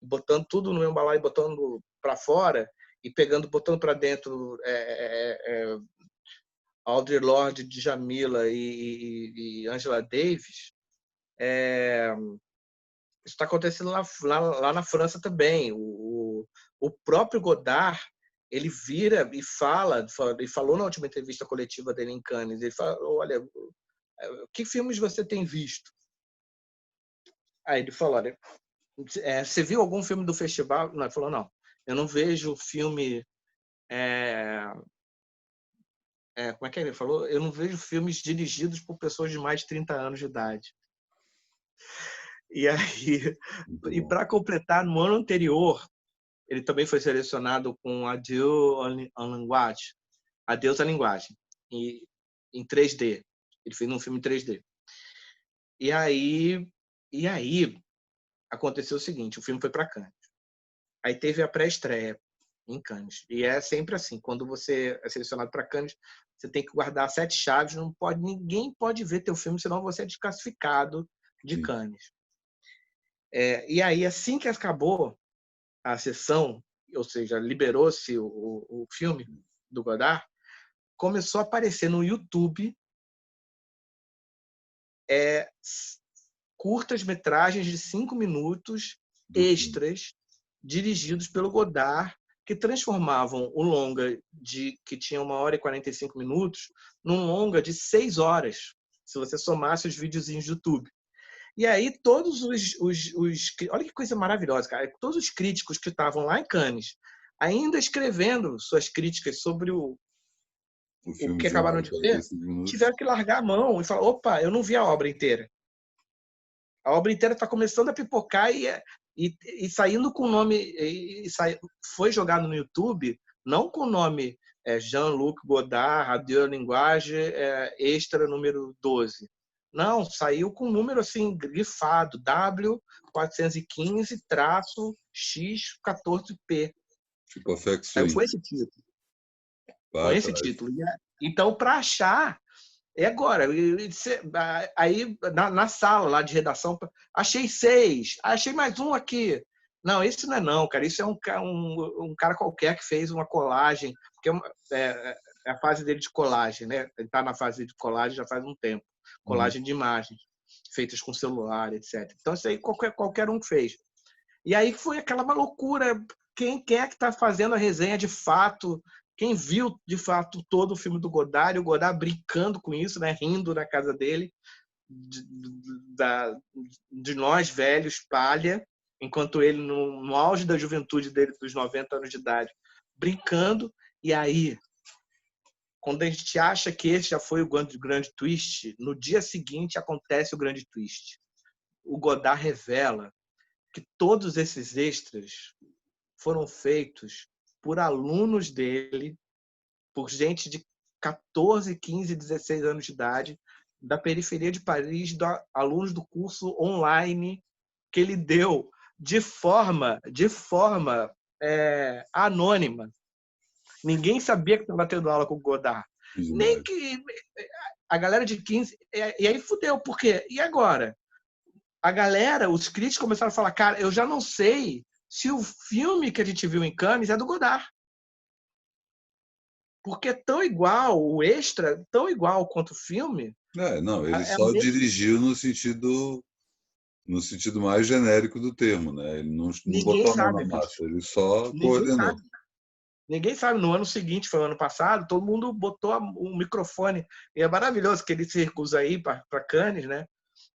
botando tudo no mesmo balaio, botando para fora e botando para dentro Audre Lorde, Djamila e Angela Davis. Isso está acontecendo lá na França também. O próprio Godard, ele vira e falou na última entrevista coletiva dele em Cannes, ele falou, olha, que filmes você tem visto? Aí ele falou, olha, você viu algum filme do festival? Não, ele falou, não, eu não vejo filme... como é que ele falou? Eu não vejo filmes dirigidos por pessoas de mais de 30 anos de idade. E aí, e para completar, no ano anterior, ele também foi selecionado com Adieu à Linguagem, Adeus à Linguagem, em 3D. Ele fez um filme em 3D. E aí aconteceu o seguinte, o filme foi para Cannes. Aí teve a pré-estreia em Cannes. E é sempre assim, quando você é selecionado para Cannes, você tem que guardar 7 chaves, ninguém pode ver teu filme, senão você é desclassificado de Cannes. E aí, assim que acabou a sessão, ou seja, liberou-se o filme do Godard, começou a aparecer no YouTube curtas-metragens de 5 minutos extras dirigidos pelo Godard, que transformavam o longa que tinha 1 hora e 45 minutos num longa de 6 horas, se você somasse os videozinhos do YouTube. E aí todos olha que coisa maravilhosa, cara. Todos os críticos que estavam lá em Cannes, ainda escrevendo suas críticas sobre o que acabaram de ver, tiveram que largar a mão e falar, opa, eu não vi a obra inteira. A obra inteira está começando a pipocar e saindo com o nome... foi jogado no YouTube, não com o nome Jean-Luc Godard, Adieu à Linguagem, extra número 12. Não, saiu com um número assim, grifado, W415-X14P. Tipo FX Saiu Twin. com esse título. Com esse título. Então, para achar... agora, aí na sala lá de redação, achei 6, achei mais um aqui. Não, esse não é não, cara. Isso é um cara qualquer que fez uma colagem, porque é a fase dele de colagem, né? Ele está na fase de colagem já faz um tempo. Colagem de imagens, feitas com celular, etc. Então, isso aí qualquer um fez. E aí foi aquela loucura. Quem é que está fazendo a resenha de fato? Quem viu, de fato, todo o filme do Godard, e o Godard brincando com isso, né? Rindo na casa dele, de nós velhos, palha, enquanto ele, no auge da juventude dele, dos 90 anos de idade, brincando. E aí, quando a gente acha que esse já foi o grande twist, no dia seguinte acontece o grande twist. O Godard revela que todos esses extras foram feitos por alunos dele, por gente de 14, 15, 16 anos de idade, da periferia de Paris, alunos do curso online que ele deu de forma anônima. Ninguém sabia que estava tendo aula com o Godard. Nem que a galera de 15... E aí fudeu, por quê? E agora? A galera, os críticos começaram a falar, cara, eu já não sei se o filme que a gente viu em Cannes é do Godard. Porque é tão igual, o extra, tão igual quanto o filme. Não, ele É só mesmo... dirigiu no sentido mais genérico do termo, né? Ele não Ninguém botou a mão na sabe, massa, bicho. ele só Ninguém coordenou. sabe. Ninguém sabe. No ano seguinte, foi o ano passado, todo mundo botou um microfone. E é maravilhoso que ele se recusa a ir para Cannes, né?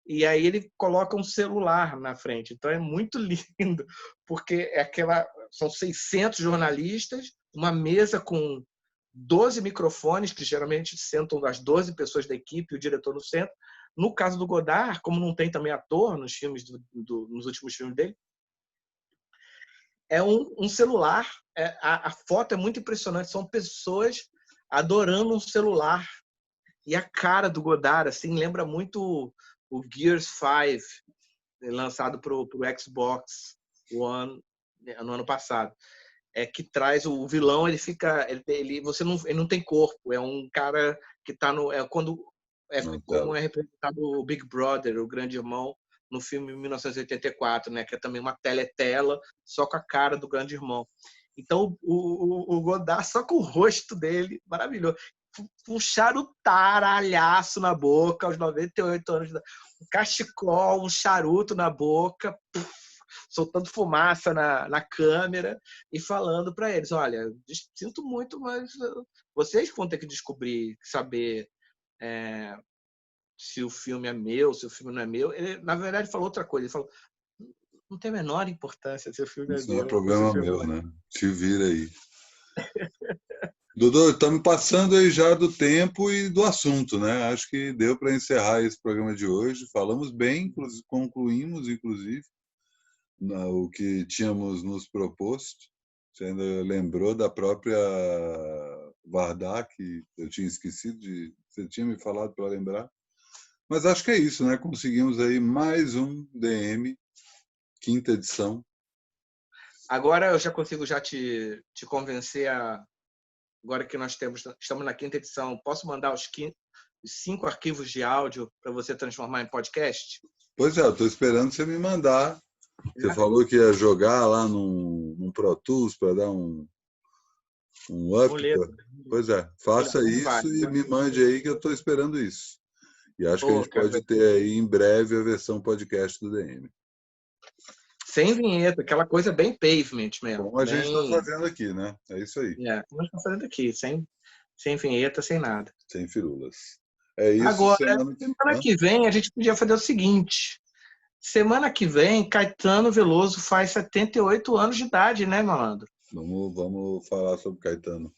E aí ele coloca um celular na frente. Então é muito lindo, porque são 600 jornalistas, uma mesa com 12 microfones, que geralmente sentam as 12 pessoas da equipe, o diretor no centro. No caso do Godard, como não tem também ator nos filmes nos últimos filmes dele, é um celular. A foto é muito impressionante. São pessoas adorando um celular. E a cara do Godard assim, lembra muito o Gears 5, lançado para o Xbox One no ano passado. Que traz o vilão, ele fica. Ele não tem corpo. É um cara que está no. Como é representado o Big Brother, o Grande Irmão, no filme 1984, né? Que é também uma teletela, só com a cara do Grande Irmão. Então, o Godard, só com o rosto dele, maravilhoso. Um charutaralhaço na boca, aos 98 anos. Um cachecol, um charuto na boca, soltando fumaça na câmera e falando para eles, olha, sinto muito, mas vocês vão ter que descobrir, saber se o filme é meu, se o filme não é meu. Ele, na verdade, falou outra coisa. Ele falou, não tem a menor importância se o filme é Isso não é meu. problema meu, né? Te vira aí. Dudu, estamos passando aí já do tempo e do assunto, né? Acho que deu para encerrar esse programa de hoje. Falamos bem, concluímos, inclusive, o que tínhamos nos proposto. Você ainda lembrou da própria Vardar, que eu tinha esquecido você tinha me falado para lembrar. Mas acho que é isso, né? Conseguimos aí mais um DM, 5ª edição. Agora eu já consigo te convencer agora que estamos na 5ª edição, posso mandar os 5 arquivos de áudio para você transformar em podcast? Pois é, eu estou esperando você me mandar. Você falou que ia jogar lá num Pro Tools para dar um up. Boleto. Pois é, faça isso e me mande aí que eu estou esperando isso. E acho que a gente pode ter aí em breve a versão podcast do DM. Sem vinheta, aquela coisa bem pavement mesmo. Como a gente está fazendo aqui, né? É isso aí. Como a gente está fazendo aqui, sem vinheta, sem nada. Sem firulas. É isso. Agora, semana que vem, a gente podia fazer o seguinte. Semana que vem, Caetano Veloso faz 78 anos de idade, né, malandro? Vamos falar sobre Caetano.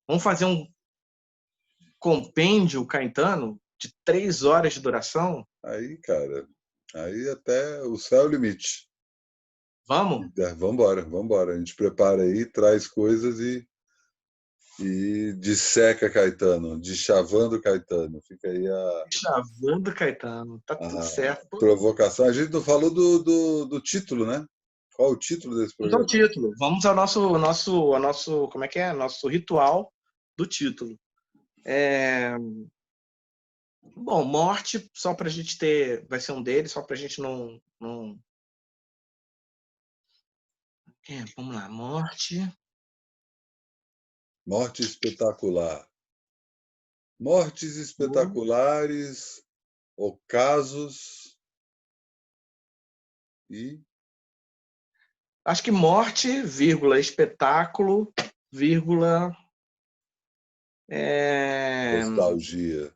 Vamos fazer um compêndio Caetano de 3 horas de duração? Aí, cara, aí até o céu é o limite. Vamos? Vambora. A gente prepara aí, traz coisas e disseca Caetano, deschavando Caetano. Fica aí Chavando Caetano, tá tudo certo. Provocação. A gente não falou do título, né? Qual o título desse programa? Vamos ao título. Vamos ao nosso como é que é? Nosso ritual do título. Bom, morte, só pra gente ter, vai ser um deles, só pra gente não... vamos lá, morte. Morte espetacular. Mortes espetaculares, ocasos e... Acho que morte, vírgula, espetáculo, vírgula... nostalgia.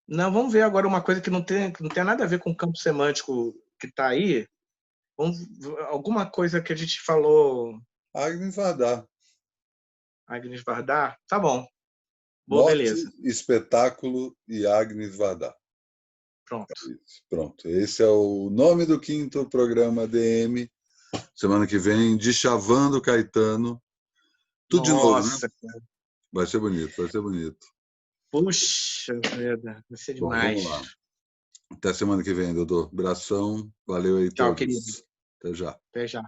Não, vamos ver agora uma coisa que não tem nada a ver com o campo semântico que está aí. Alguma coisa que a gente falou... Agnes Varda. Agnes Varda? Tá bom. Boa, morte, beleza. espetáculo e Agnes Varda. Pronto. Pronto. Esse é o nome do 5º programa DM. Semana que vem, deschavando Caetano. Tudo de novo, né? Vai ser bonito. Puxa vida, vai ser demais. Bom, vamos lá. Até semana que vem, doutor. Abração. Valeu aí. Tchau, todos. querido. Até já. Até já.